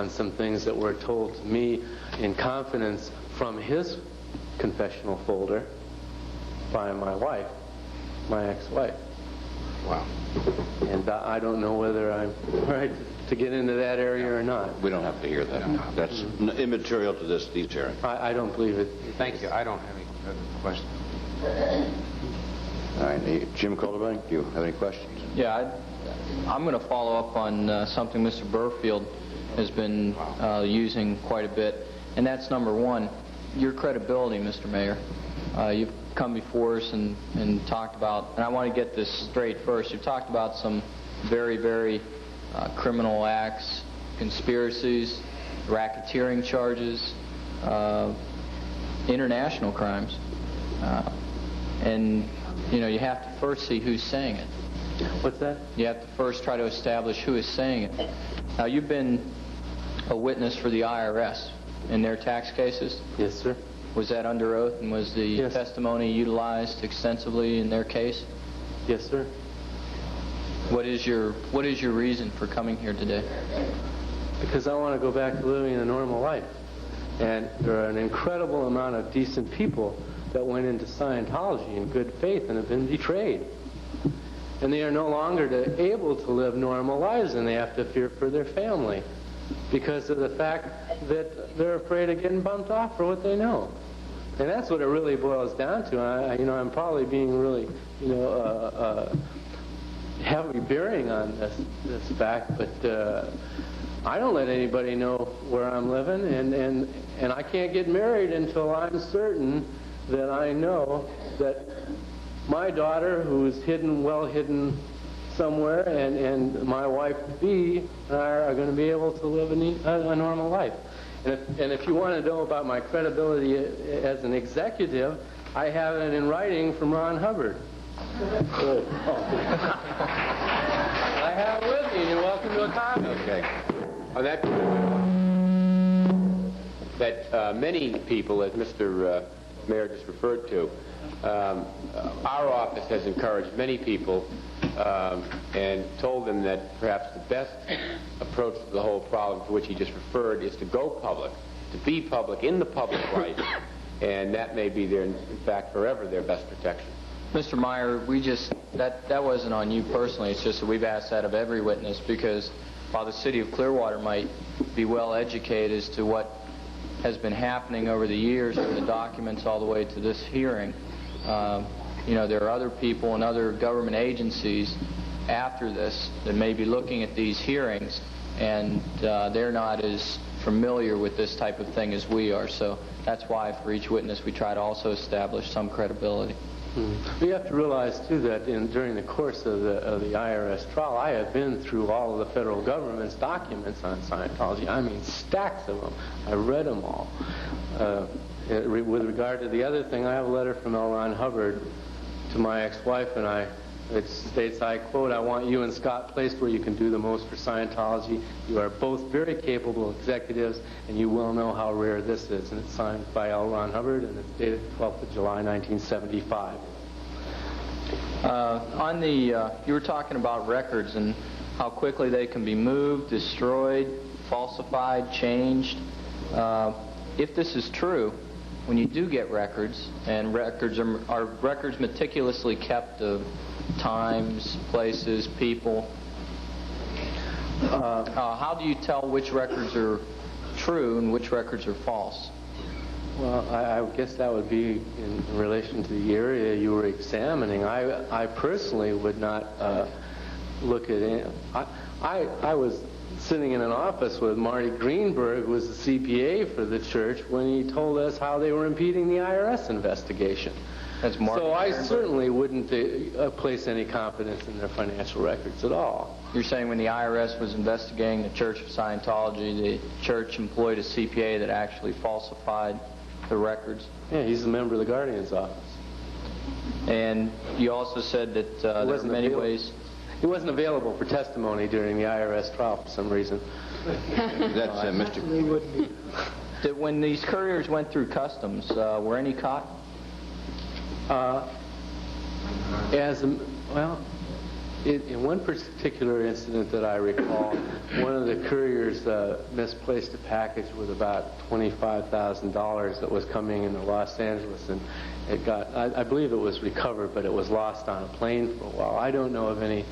some things that were told to me in confidence from his confessional folder by my wife, my ex-wife. Wow. And I don't know whether I'm right to get into that area or not. We don't have to hear that. That's immaterial to these hearings. I don't believe it. Thank you. I don't have any other questions. All right, Jim Calderbank, do you have any questions? Yeah, I'm going to follow up on something Mr. Burfield has been using quite a bit, and that's number one, your credibility, Mr. Mayor. You've come before us and talked about, and I want to get this straight first, you've talked about some very, very criminal acts, conspiracies, racketeering charges, international crimes. And, you know, you have to first see who's saying it. What's that? You have to first try to establish who is saying it. Now, you've been a witness for the IRS in their tax cases. Yes, sir. Was that under oath, and was the Yes. testimony utilized extensively in their case? Yes, sir. What is your reason for coming here today? Because I want to go back to living a normal life. And there are an incredible amount of decent people that went into Scientology in good faith and have been betrayed. And they are no longer able to live normal lives, and they have to fear for their family because of the fact that they're afraid of getting bumped off for what they know. And that's what it really boils down to. I'm probably being really, heavily bearing on this fact, but I don't let anybody know where I'm living, and I can't get married until I'm certain that I know that my daughter, who's well hidden somewhere, and my wife B are going to be able to live a normal life. And if you want to know about my credibility as an executive, I have it in writing from Ron Hubbard. I have it with me, and you're welcome to a copy. Okay. On that many people, as Mr. Mayor just referred to, our office has encouraged many people and told them that perhaps the best approach to the whole problem to which he just referred is to go public, to be public in the public light, and that may be in fact forever their best protection. Mr. Meyer, that wasn't on you personally. It's just that we've asked that of every witness, because while the city of Clearwater might be well educated as to what has been happening over the years from the documents all the way to this hearing, there are other people and other government agencies after this that may be looking at these hearings, and they're not as familiar with this type of thing as we are. So that's why for each witness we try to also establish some credibility. You have to realize, too, that during the course of the IRS trial, I have been through all of the federal government's documents on Scientology. I mean, stacks of them. I read them all. With regard to the other thing, I have a letter from L. Ron Hubbard to my ex-wife and I. It states, I quote, "I want you and Scott placed where you can do the most for Scientology. You are both very capable executives, and you will know how rare this is." And it's signed by L. Ron Hubbard, and it's dated 12th of July, 1975. You were talking about records and how quickly they can be moved, destroyed, falsified, changed. If this is true, when you do get records, and records are records meticulously kept of times, places, people, how do you tell which records are true and which records are false? Well, I guess that would be in relation to the area you were examining. I personally would not look at it. I was sitting in an office with Marty Greenberg, who was the CPA for the church, when he told us how they were impeding the IRS investigation. That's Marty So I Greenberg. certainly wouldn't place any confidence in their financial records at all. You're saying when the IRS was investigating the Church of Scientology, the church employed a CPA that actually falsified the records? Yeah, he's a member of the Guardian's office. And you also said that there are many ways... He wasn't available for testimony during the IRS trial for some reason. That's Mr. That when these couriers went through customs, were any caught? In one particular incident that I recall, one of the couriers misplaced a package with about $25,000 that was coming into Los Angeles, and it got, I believe it was recovered, but it was lost on a plane for a while. I don't know of any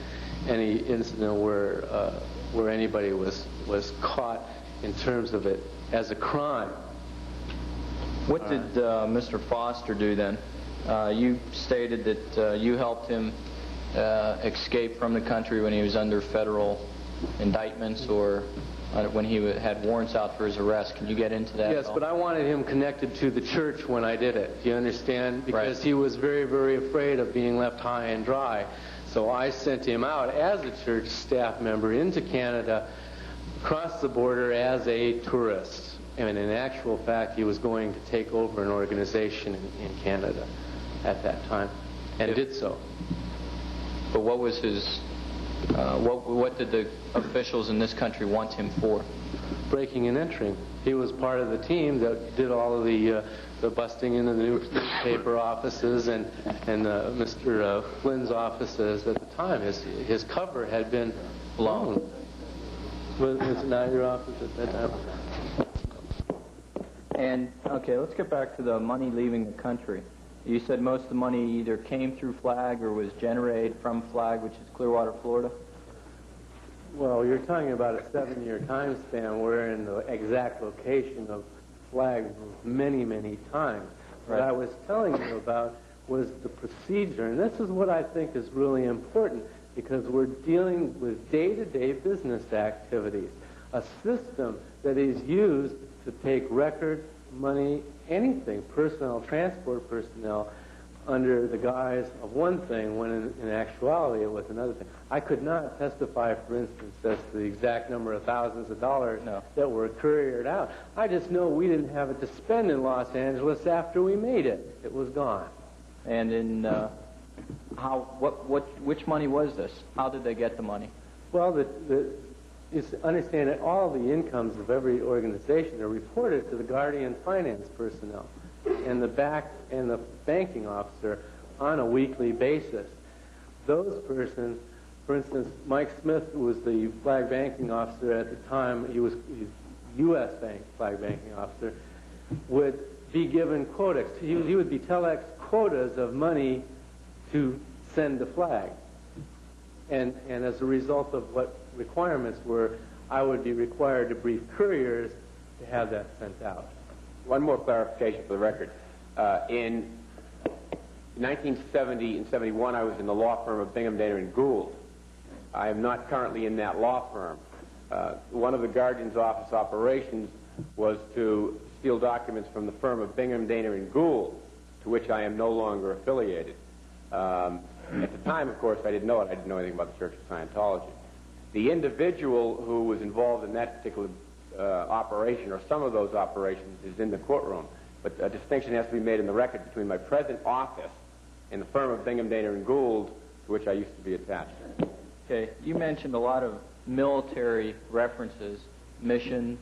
incident where anybody was caught in terms of it as a crime. What did Mr. Foster do then? You stated that you helped him escape from the country when he was under federal indictments or when he had warrants out for his arrest. Can you get into that? Yes, but I wanted him connected to the church when I did it. Do you understand? Because Right. he was very, very afraid of being left high and dry. So I sent him out as a church staff member into Canada, across the border as a tourist. And in actual fact, he was going to take over an organization in Canada at that time, and did so. But what was his? What did the officials in this country want him for? Breaking and entering. He was part of the team that did all of the busting into the newspaper offices and Mr. Flynn's offices at the time. His cover had been blown. Was it not your office at that time? And, okay, let's get back to the money leaving the country. You said most of the money either came through FLAG or was generated from FLAG, which is Clearwater, Florida? Well, you're talking about a 7-year time span where in the exact location of FLAG many, many times. Right. What I was telling you about was the procedure, and this is what I think is really important because we're dealing with day-to-day business activities, a system that is used to take records, money, anything, personnel, transport personnel, under the guise of one thing when in actuality it was another thing. I could not testify, for instance, as to the exact number of thousands of dollars that were couriered out. I just know we didn't have it to spend in Los Angeles after we made it. It was gone. And in which money was this? How did they get the money? Well, you understand that all the incomes of every organization are reported to the Guardian finance personnel and the banking officer on a weekly basis. Those persons, for instance, Mike Smith, who was the flag banking officer at the time, he was U.S. flag banking officer, would be given quotas. He would be telex quotas of money to send to flag. And as a result of what requirements were, I would be required to brief couriers to have that sent out. One more clarification for the record. In 1970 and 71, I was in the law firm of Bingham, Dana & Gould. I am not currently in that law firm. One of the Guardian's office operations was to steal documents from the firm of Bingham, Dana & Gould, to which I am no longer affiliated. At the time, of course, I didn't know it. I didn't know anything about the Church of Scientology. The individual who was involved in that particular operation, or some of those operations, is in the courtroom. But a distinction has to be made in the record between my present office and the firm of Bingham, Dana & Gould, to which I used to be attached. Okay, you mentioned a lot of military references, mission,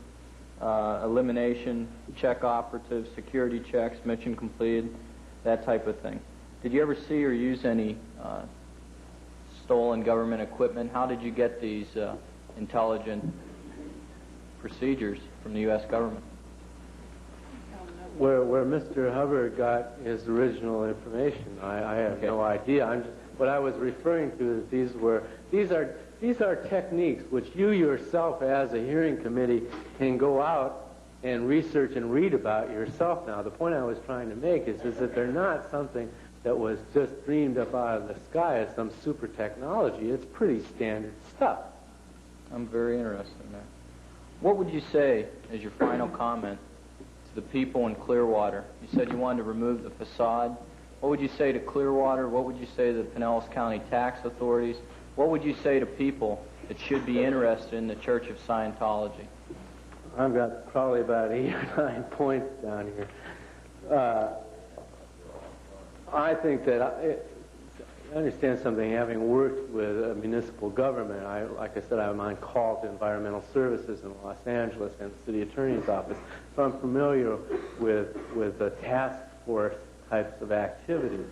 elimination, check operatives, security checks, mission completed, that type of thing. Did you ever see or use any stolen government equipment? How did you get these intelligent procedures from the U.S. government? Where Mr. Hubbard got his original information, I have no idea. What I was referring to is these are techniques which you yourself, as a hearing committee, can go out and research and read about yourself. Now, the point I was trying to make is that they're not something that was just dreamed up out of the sky as some super technology. It's pretty standard stuff. I'm very interested in that. What would you say as your final comment to the people in Clearwater? You said you wanted to remove the facade. What would you say to Clearwater? What would you say to the Pinellas County tax authorities? What would you say to people that should be interested in the Church of Scientology? I've got probably about 8 or 9 points down here. I think that I understand something. Having worked with a municipal government, like I said, I'm on call to environmental services in Los Angeles and the city attorney's office, so I'm familiar with the task force types of activities.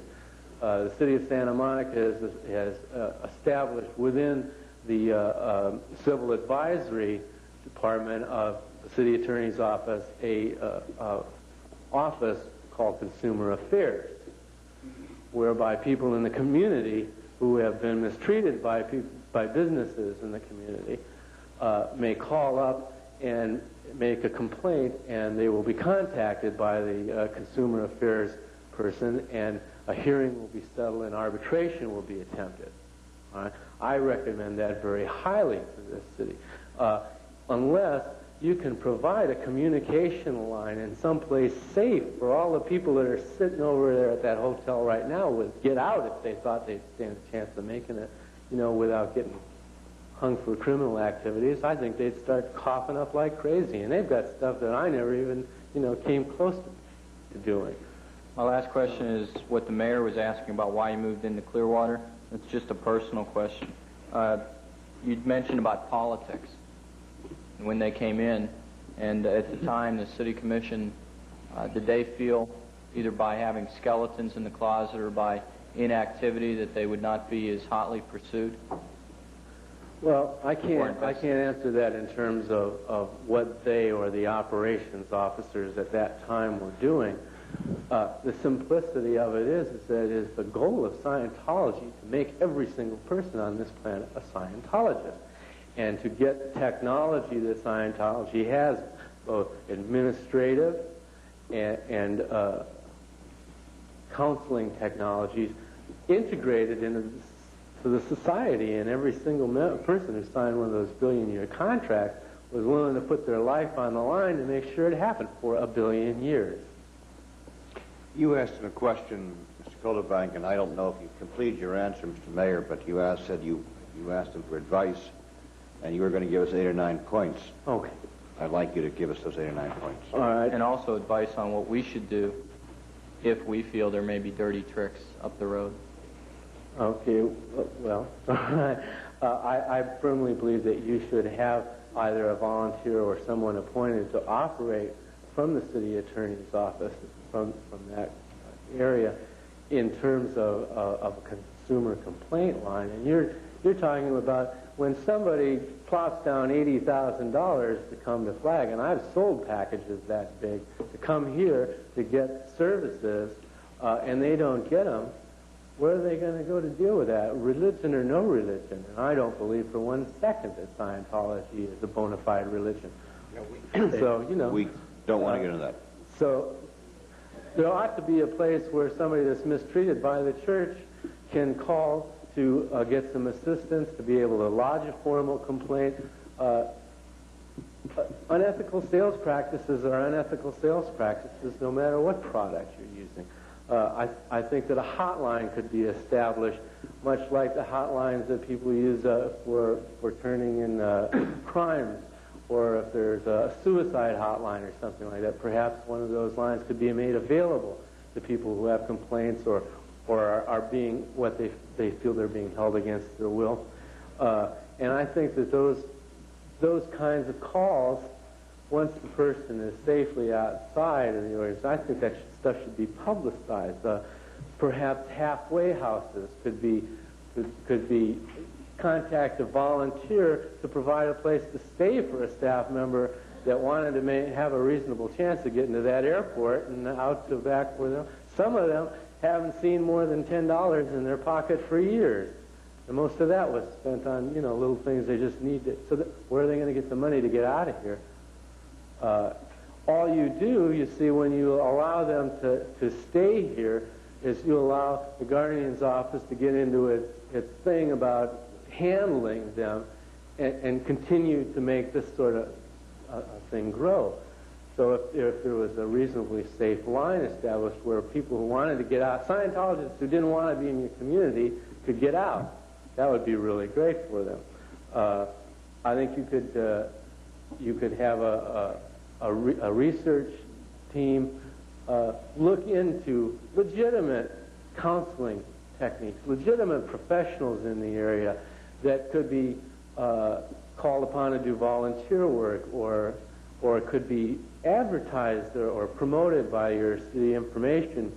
the city of Santa Monica has established within the Civil Advisory Department of the City Attorney's Office a office called Consumer Affairs, whereby people in the community who have been mistreated by businesses in the community may call up and make a complaint, and they will be contacted by the Consumer Affairs person, and a hearing will be settled and arbitration will be attempted. All right? I recommend that very highly for this city, unless you can provide a communication line in someplace safe for all the people that are sitting over there at that hotel right now would get out if they thought they'd stand a chance of making it, without getting hung for criminal activities. I think they'd start coughing up like crazy, and they've got stuff that I never even, came close to doing. My last question is what the mayor was asking about why you moved into Clearwater. It's just a personal question. You'd mentioned about politics when they came in, and at the time the city commission, did they feel either by having skeletons in the closet or by inactivity that they would not be as hotly pursued? Well, I can't answer that in terms of what they or the operations officers at that time were doing. The simplicity of it is that it is the goal of Scientology to make every single person on this planet a Scientologist, and to get technology that Scientology has, both administrative and counseling technologies, integrated into the society, and every single person who signed one of those billion-year contracts was willing to put their life on the line to make sure it happened for a billion years. You asked him a question, Mr. Colderbank, and I don't know if you completed your answer, Mr. Mayor, but you asked him for advice, and you were going to give us 8 or 9 points. Okay. I'd like you to give us those 8 or 9 points. All right. And also advice on what we should do if we feel there may be dirty tricks up the road. Okay, well, I firmly believe that you should have either a volunteer or someone appointed to operate from the city attorney's office from that area in terms of a consumer complaint line. And you're talking about when somebody plops down $80,000 to come to Flag, and I've sold packages that big, to come here to get services, and they don't get them, where are they going to go to deal with that, religion or no religion? And I don't believe for 1 second that Scientology is a bona fide religion. So, we don't want to get into that. So there ought to be a place where somebody that's mistreated by the church can call to get some assistance, to be able to lodge a formal complaint. Unethical sales practices are unethical sales practices no matter what product you're using. I think that a hotline could be established, much like the hotlines that people use for turning in crimes, or if there's a suicide hotline or something like that. Perhaps one of those lines could be made available to people who have complaints or are being what they feel they're being held against their will. And I think that those kinds of calls, once the person is safely outside of the audience, I think that stuff should be publicized. Perhaps halfway houses could be contact a volunteer to provide a place to stay for a staff member that wanted to have a reasonable chance of getting to that airport and out to back with them. Some of them haven't seen more than $10 in their pocket for years. And most of that was spent on, little things they just need to, so where are they going to get the money to get out of here? All you do, you see, when you allow them to stay here, is you allow the guardian's office to get into its thing about handling them and continue to make this sort of thing grow. So if there was a reasonably safe line established where people who wanted to get out, Scientologists who didn't want to be in your community could get out, that would be really great for them. I think you could have a research team look into legitimate counseling techniques, legitimate professionals in the area that could be called upon to do volunteer work, or it could be advertised or promoted by your city information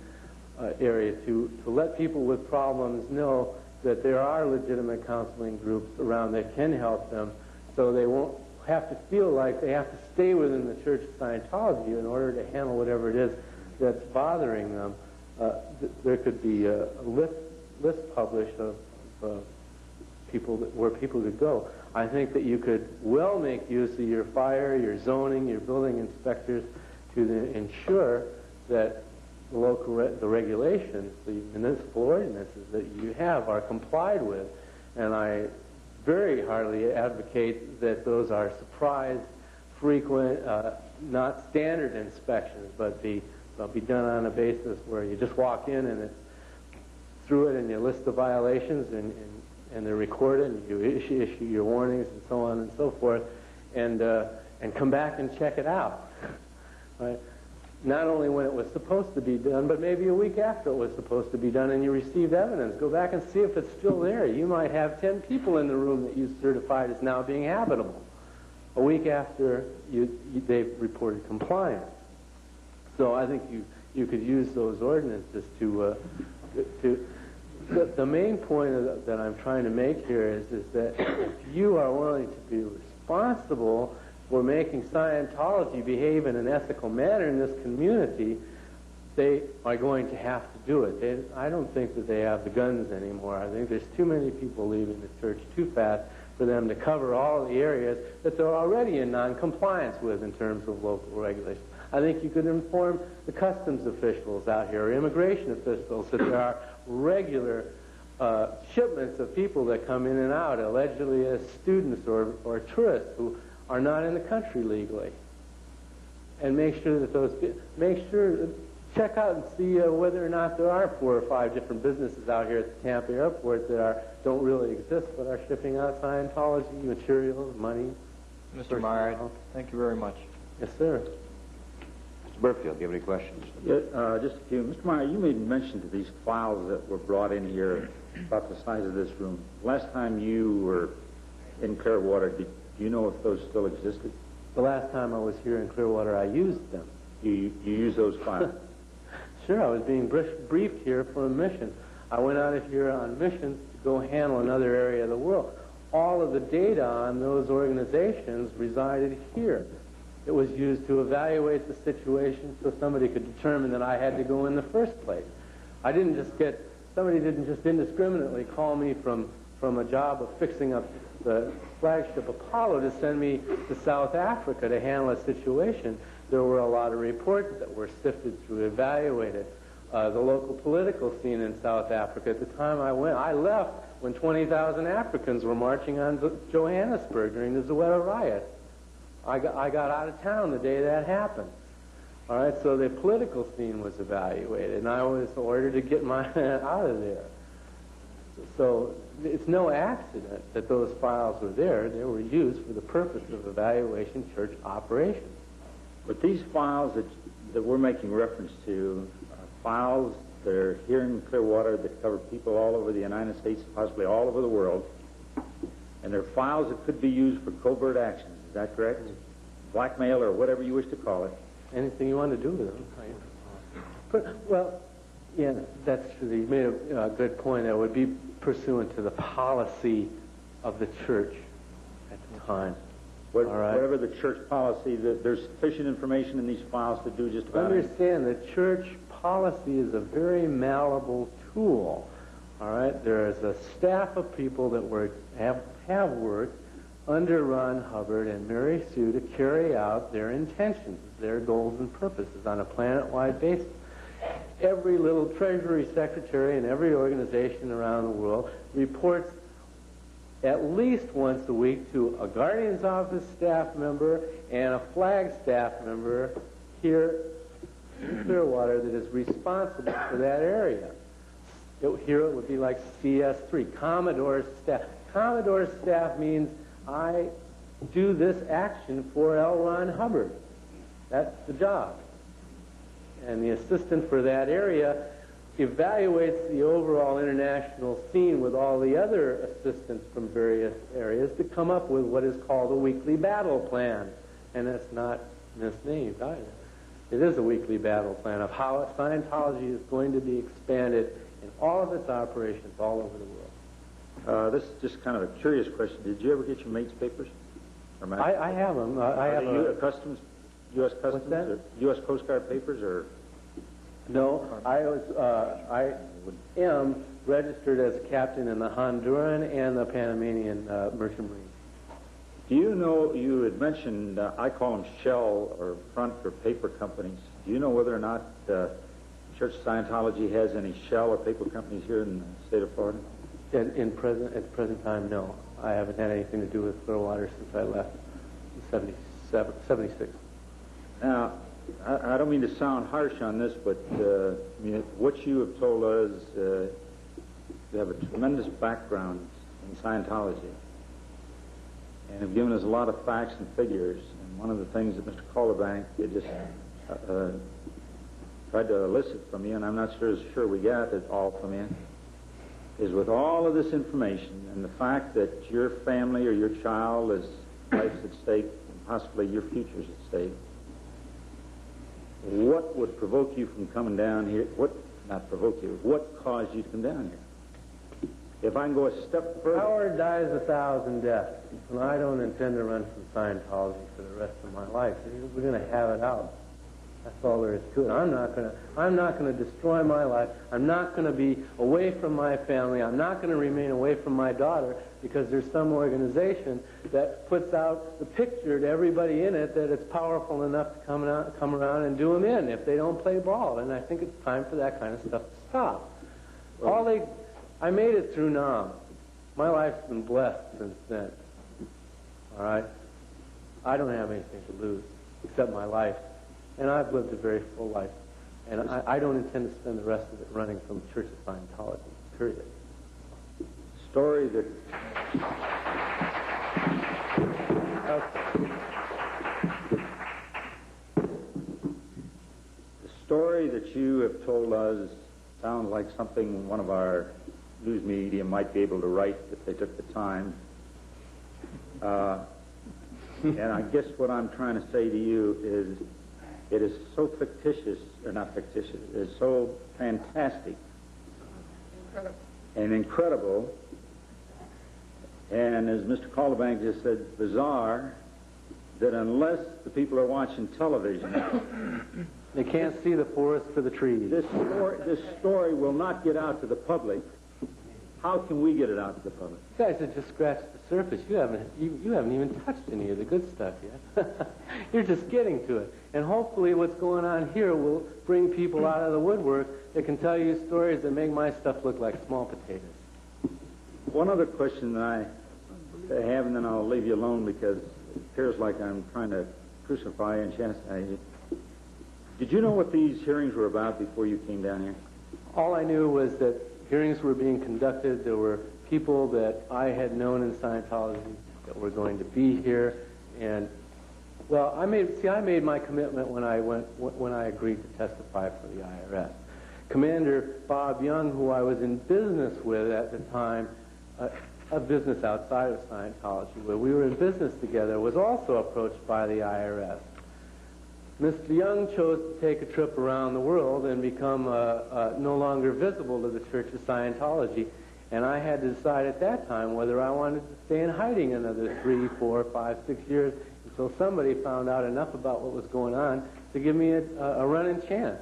area to let people with problems know that there are legitimate counseling groups around that can help them, so they won't have to feel like they have to stay within the Church of Scientology in order to handle whatever it is that's bothering them. There could be a list published of where people could go. I think that you could well make use of your fire, your zoning, your building inspectors to ensure that the regulations, the municipal ordinances that you have are complied with. And I very heartily advocate that those are surprise, frequent, not standard inspections, but they'll be done on a basis where you just walk in and it's through it and you list the violations and they're recorded and you issue your warnings and so on and so forth, and come back and check it out. Right? Not only when it was supposed to be done, but maybe a week after it was supposed to be done and you received evidence. Go back and see if it's still there. You might have 10 people in the room that you certified as now being habitable. A week after they've reported compliance. So I think you could use those ordinances to the main point that I'm trying to make here is that if you are willing to be responsible for making Scientology behave in an ethical manner in this community, they are going to have to do it. I don't think that they have the guns anymore. I think there's too many people leaving the church too fast for them to cover all the areas that they're already in non-compliance with in terms of local regulations. I think you could inform the customs officials out here, or immigration officials, that there are regular shipments of people that come in and out, allegedly as students or tourists who are not in the country legally. And make sure that check out and see whether or not there are 4 or 5 different businesses out here at the Tampa airport that don't really exist but are shipping out Scientology materials, money. Mr. Meyer, thank you very much. Yes, sir. Mr. Burfield, do you have any questions? Yeah, just a few. Mr. Meyer, you made mention to these files that were brought in here about the size of this room. Last time you were in Clearwater, do you know if those still existed? The last time I was here in Clearwater, I used them. You used those files? Sure, I was being briefed here for a mission. I went out of here on missions to go handle another area of the world. All of the data on those organizations resided here. It was used to evaluate the situation so somebody could determine that I had to go in the first place. Somebody didn't just indiscriminately call me from a job of fixing up the flagship Apollo to send me to South Africa to handle a situation. There were a lot of reports that were sifted through, evaluated. The local political scene in South Africa, at the time I left when 20,000 Africans were marching on Johannesburg during the Soweto riots. I got out of town the day that happened. All right, so the political scene was evaluated, and I was ordered to get out of there. So it's no accident that those files were there. They were used for the purpose of evaluation church operations. But these files that we're making reference to are files that are here in Clearwater that cover people all over the United States, possibly all over the world. And they're files that could be used for covert actions. Is that correct? Blackmail or whatever you wish to call it. Anything you want to do with them. Well, yeah, that's true. You made a good point. That would be pursuant to the policy of the church at the time. All right? Whatever the church policy, there's sufficient information in these files to do just about anything. Understand that church policy is a very malleable tool. All right? There is a staff of people that have worked under Ron Hubbard and Mary Sue to carry out their intentions, their goals and purposes on a planet-wide basis. Every little treasury secretary in every organization around the world reports at least once a week to a Guardian's Office staff member and a flag staff member here in Clearwater that is responsible for that area. Here it would be like CS3, Commodore's staff. Commodore's staff means I do this action for L. Ron Hubbard. That's the job. And the assistant for that area evaluates the overall international scene with all the other assistants from various areas to come up with what is called a weekly battle plan. And that's not misnamed either. It is a weekly battle plan of how Scientology is going to be expanded in all of its operations all over the world. This is just kind of a curious question. Did you ever get your mate's papers? Or I have them. I have U.S. Customs, What's that? or U.S. Coast Guard papers, or? No, I am registered as a captain in the Honduran and the Panamanian Merchant Marine. Do you know, you had mentioned, I call them shell or front or paper companies. Do you know whether or not Church of Scientology has any shell or paper companies here in the state of Florida? At the present time, no. I haven't had anything to do with Clearwater since I left in 76. Now, I don't mean to sound harsh on this, but I mean, what you have told us, you have a tremendous background in Scientology, and have given us a lot of facts and figures. And one of the things that Mr. Calderbank just tried to elicit from you, and I'm not sure we got it all from you, is with all of this information and the fact that your family or your child is life's at stake, and possibly your future's at stake, what would provoke you from coming down here? Not provoke you, what caused you to come down here? If I can go a step further. Howard dies 1,000 deaths, and I don't intend to run from Scientology for the rest of my life. We're going to have it out. That's all there is to it. I'm not going to destroy my life. I'm not going to be away from my family. I'm not going to remain away from my daughter because there's some organization that puts out the picture to everybody in it that it's powerful enough to come around and do them in if they don't play ball. And I think it's time for that kind of stuff to stop. I made it through Nam. My life's been blessed since then. All right? I don't have anything to lose except my life. And I've lived a very full life. And I don't intend to spend the rest of it running from Church of Scientology, period. Story that... The story that you have told us sounds like something one of our news media might be able to write if they took the time. And I guess what I'm trying to say to you is it is so fictitious, or not fictitious, it is so fantastic and incredible, and as Mr. Calderbank just said, bizarre, that unless the people are watching television, they can't see the forest for the trees. This story will not get out to the public. How can we get it out to the public? You guys have just scratched the surface. You haven't even touched any of the good stuff yet. You're just getting to it. And hopefully what's going on here will bring people out of the woodwork that can tell you stories that make my stuff look like small potatoes. One other question that I have, and then I'll leave you alone because it appears like I'm trying to crucify and chastise you. Did you know what these hearings were about before you came down here? All I knew was that hearings were being conducted. There were people that I had known in Scientology that were going to be here, and well, I made my commitment when I agreed to testify for the IRS. Commander Bob Young, who I was in business with at the time, a business outside of Scientology, where we were in business together, was also approached by the IRS. Mr. Young chose to take a trip around the world and become no longer visible to the Church of Scientology. And I had to decide at that time whether I wanted to stay in hiding another 3, 4, 5, 6 years until somebody found out enough about what was going on to give me a running chance.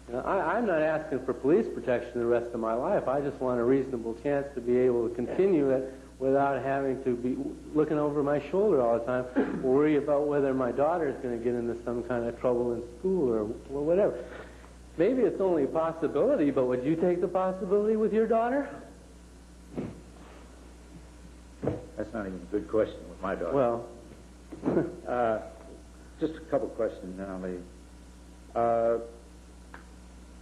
You know, I'm not asking for police protection the rest of my life. I just want a reasonable chance to be able to continue it without having to be looking over my shoulder all the time, worry about whether my daughter is going to get into some kind of trouble in school or whatever. Maybe it's only a possibility, but would you take the possibility with your daughter? That's not even a good question with my daughter. Well, just a couple questions, then I'll leave.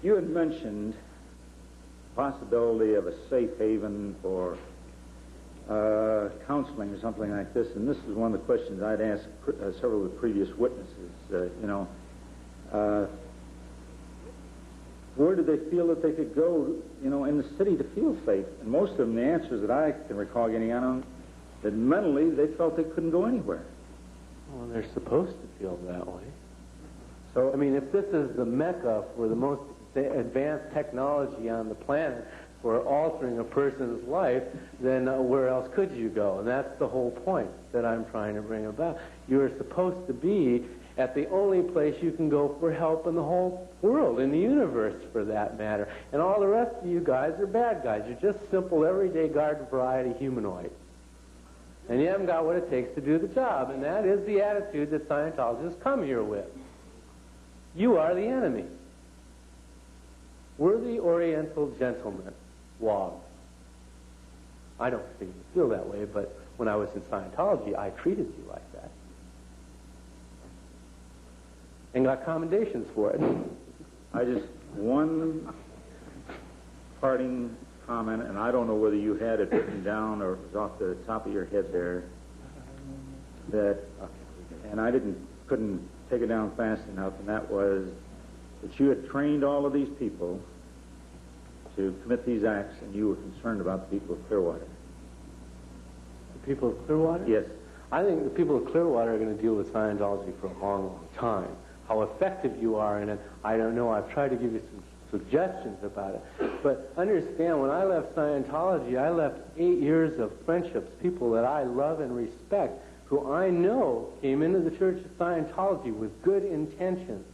You had mentioned the possibility of a safe haven for counseling or something like this, and this is one of the questions I'd asked several of the previous witnesses. Where did they feel that they could go, in the city to feel safe? And most of them, the answers that I can recall getting out on, that mentally they felt they couldn't go anywhere. well, they're supposed to feel that way. I mean, if this is the mecca for the most advanced technology on the planet for altering a person's life, then where else could you go? And that's the whole point that I'm trying to bring about. You're supposed to be at the only place you can go for help in the whole world, in the universe for that matter. And all the rest of you guys are bad guys. You're just simple, everyday garden variety humanoids. And you haven't got what it takes to do the job, and that is the attitude that Scientologists come here with. You are the enemy. We're the Oriental gentlemen, wogs. I don't think you feel that way, but when I was in Scientology, I treated you like that. And got commendations for it. One parting comment, and I don't know whether you had it written down or it was off the top of your head there, and I couldn't take it down fast enough, and that was that you had trained all of these people to commit these acts, and you were concerned about the people of Clearwater. The people of Clearwater? Yes. I think the people of Clearwater are going to deal with Scientology for a long, long time. How effective you are in it, I don't know. I've tried to give you some suggestions about it. But understand, when I left Scientology, I left 8 years of friendships, people that I love and respect, who I know came into the Church of Scientology with good intentions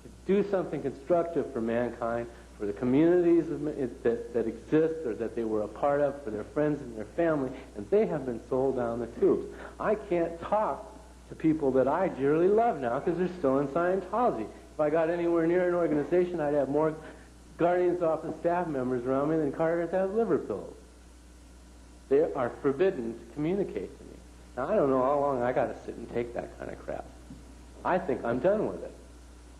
to do something constructive for mankind, for the communities that exist or that they were a part of, for their friends and their family, and they have been sold down the tubes. I can't talk to people that I dearly love now because they're still in Scientology. If I got anywhere near an organization, I'd have more Guardians Office staff members around me than carriers have liver pills. They are forbidden to communicate to me. Now, I don't know how long I got to sit and take that kind of crap. I think I'm done with it.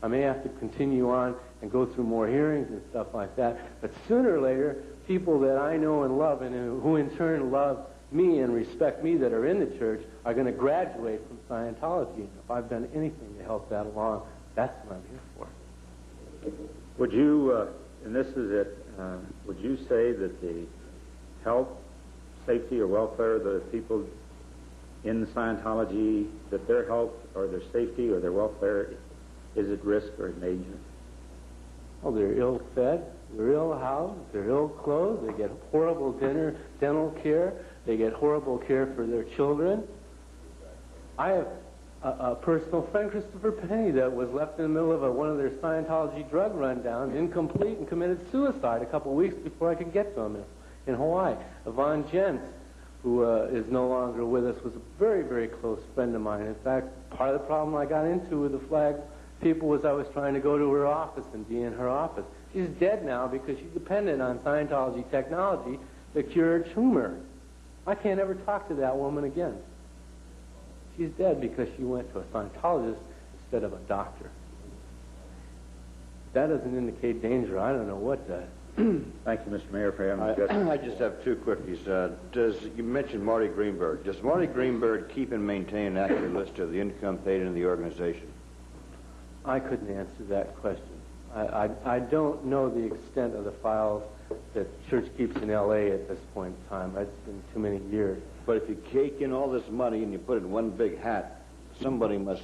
I may have to continue on and go through more hearings and stuff like that, but sooner or later, people that I know and love and who in turn love me and respect me that are in the church are going to graduate from Scientology. And if I've done anything to help that along, that's what I'm here for. Would you, and this is it, would you say that the health, safety, or welfare of the people in Scientology, that their health or their safety or their welfare is at risk or in danger? Oh, they're ill-fed, they're ill-housed, they're ill-clothed, they get horrible dental care, they get horrible care for their children. I have a personal friend, Christopher Penny, that was left in the middle of one of their Scientology drug rundowns, incomplete, and committed suicide a couple of weeks before I could get to him in Hawaii. Yvonne Jentz, who is no longer with us, was a very, very close friend of mine. In fact, part of the problem I got into with the flag people was I was trying to go to her office and be in her office. She's dead now because she depended on Scientology technology to cure a tumor. I can't ever talk to that woman again. She's dead because she went to a Scientologist instead of a doctor. That doesn't indicate danger. I don't know what does. Thank you, Mr. Mayor, for having discussion. I just have two quickies. You mentioned Marty Greenberg. Does Marty Greenberg keep and maintain an accurate list of the income paid into the organization? I couldn't answer that question. I don't know the extent of the files that the church keeps in L.A. at this point in time. It's been too many years. But if you cake in all this money and you put it in one big hat, somebody must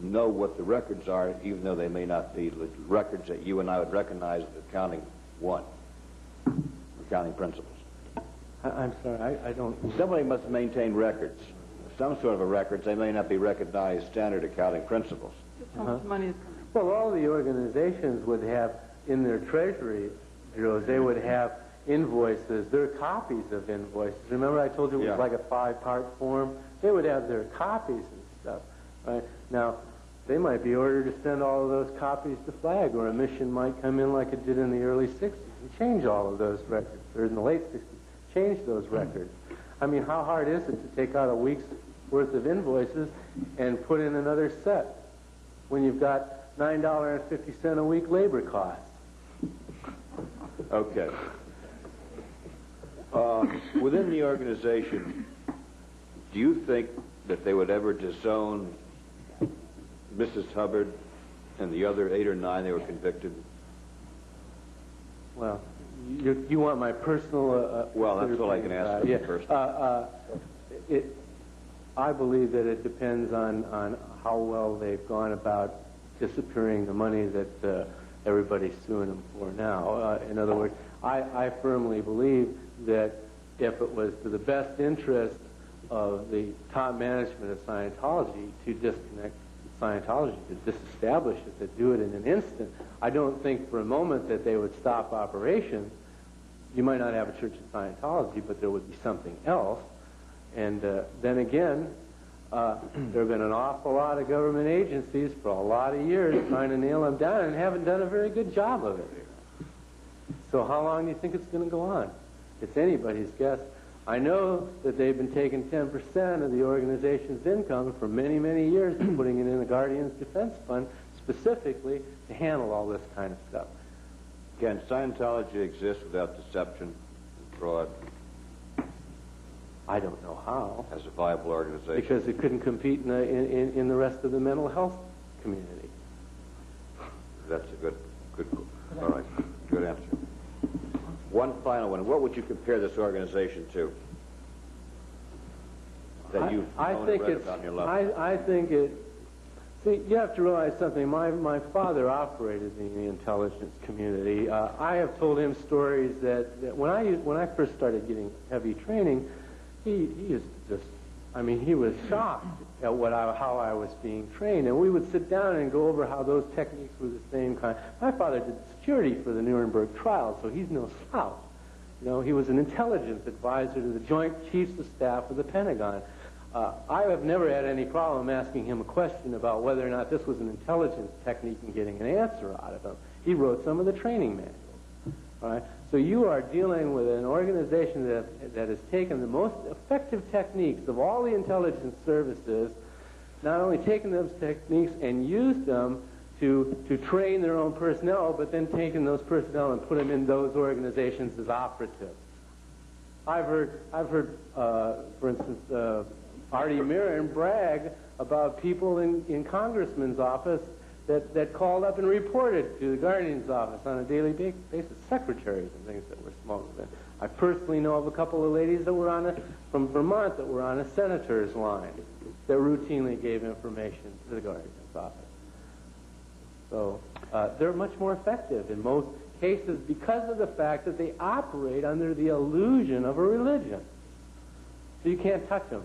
know what the records are, even though they may not be the records that you and I would recognize as accounting one, accounting principles. I'm sorry, I don't... Somebody must maintain records, some sort of a records. They may not be recognized standard accounting principles. How much money is coming? Well, all the organizations would have in their treasury bureaus, they would have invoices. There are copies of invoices. Remember I told you it was like a 5-part form? They would have their copies and stuff. Right? Now, they might be ordered to send all of those copies to Flag, or a mission might come in like it did in the early 60s and change all of those records, or in the late 60s, change those records. I mean, how hard is it to take out a week's worth of invoices and put in another set when you've got $9.50 a week labor costs? Okay. Within the organization, do you think that they would ever disown Mrs. Hubbard and the other 8 or 9 that were convicted? Well, you want my personal... well, that's all I can ask yeah. first. I believe that it depends on how well they've gone about disappearing the money that everybody's suing them for now. In other words, I firmly believe that if it was to the best interest of the top management of Scientology to disconnect Scientology, to disestablish it, to do it in an instant, I don't think for a moment that they would stop operations. You might not have a church of Scientology, but there would be something else. And then again, there have been an awful lot of government agencies for a lot of years trying to nail them down and haven't done a very good job of it. So how long do you think it's going to go on? It's anybody's guess. I know that they've been taking 10% of the organization's income for many, many years and putting it in the Guardian's Defense Fund specifically to handle all this kind of stuff. Can Scientology exist without deception and fraud? I don't know how. As a viable organization? Because it couldn't compete in the rest of the mental health community. That's a good, all right, good answer. One final one. What would you compare this organization to? That you've known and read about in your life? I think it. See, you have to realize something. My father operated in the intelligence community. I have told him stories that when I first started getting heavy training, he used to just, I mean, he was shocked at how I was being trained, and we would sit down and go over how those techniques were the same kind. My father did security for the Nuremberg trial, so he's no slouch. You know, he was an intelligence advisor to the Joint Chiefs of Staff of the Pentagon. I have never had any problem asking him a question about whether or not this was an intelligence technique and getting an answer out of him. He wrote some of the training manuals. All right? So you are dealing with an organization that has taken the most effective techniques of all the intelligence services, not only taken those techniques and used them to train their own personnel, but then taken those personnel and put them in those organizations as operatives. I've heard, for instance, Artie Mirren brag about people in Congressman's office that called up and reported to the Guardian's office on a daily basis, secretaries and things that were smoked in. I personally know of a couple of ladies that were from Vermont that were on a senator's line that routinely gave information to the Guardian's office. So they're much more effective in most cases because of the fact that they operate under the illusion of a religion. So you can't touch them.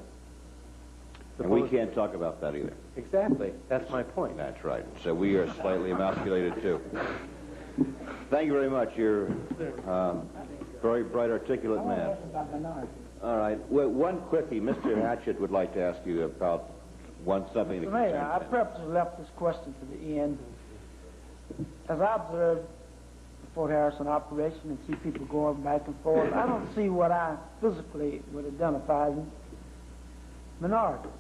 And we can't talk about that either. Exactly. That's my point. That's right. So we are slightly emasculated, too. Thank you very much. You're a very bright, articulate man. All right. Well, one quickie. Mr. Hatchett would like to ask you about something that Mayor, I purposely left this question to the end. As I observe the Fort Harrison operation and see people going back and forth, I don't see what I physically would identify as minorities,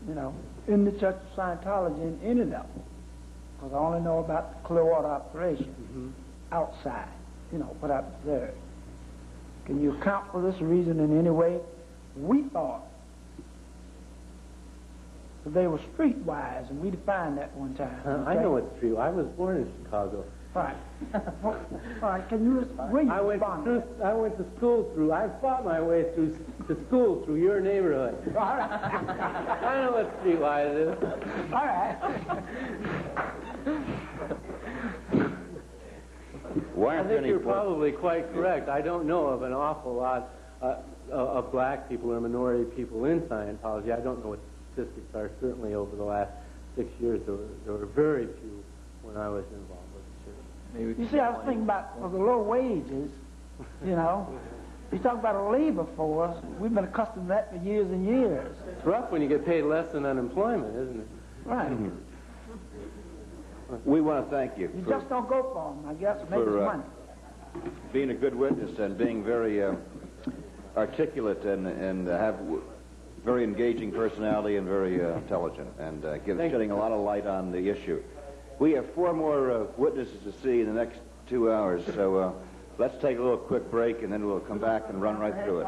you know, in the Church of Scientology in any level. Because I only know about the Clearwater operation outside, you know, what I've observed. Can you account for this reason in any way? We thought that they were streetwise, and we defined that one time. Okay? I know what's true. I was born in Chicago. Right. All right, can you respond? I went to school through, I fought my way to school through your neighborhood. All right. I know what streetwise is. All right. I think you're probably quite correct. I don't know of an awful lot of black people or minority people in Scientology. I don't know what the statistics are. Certainly over the last 6 years, there were very few when I was involved. You see, I was thinking about for the low wages, you know. You talk about a labor force, we've been accustomed to that for years and years. It's rough when you get paid less than unemployment, isn't it? Right. We want to thank you. You just don't go for them, I guess, make some money. Being a good witness and being very articulate and have very engaging personality and very intelligent and shedding a lot of light on the issue. We have 4 more witnesses to see in the next 2 hours, so let's take a little quick break and then we'll come back and run right through it.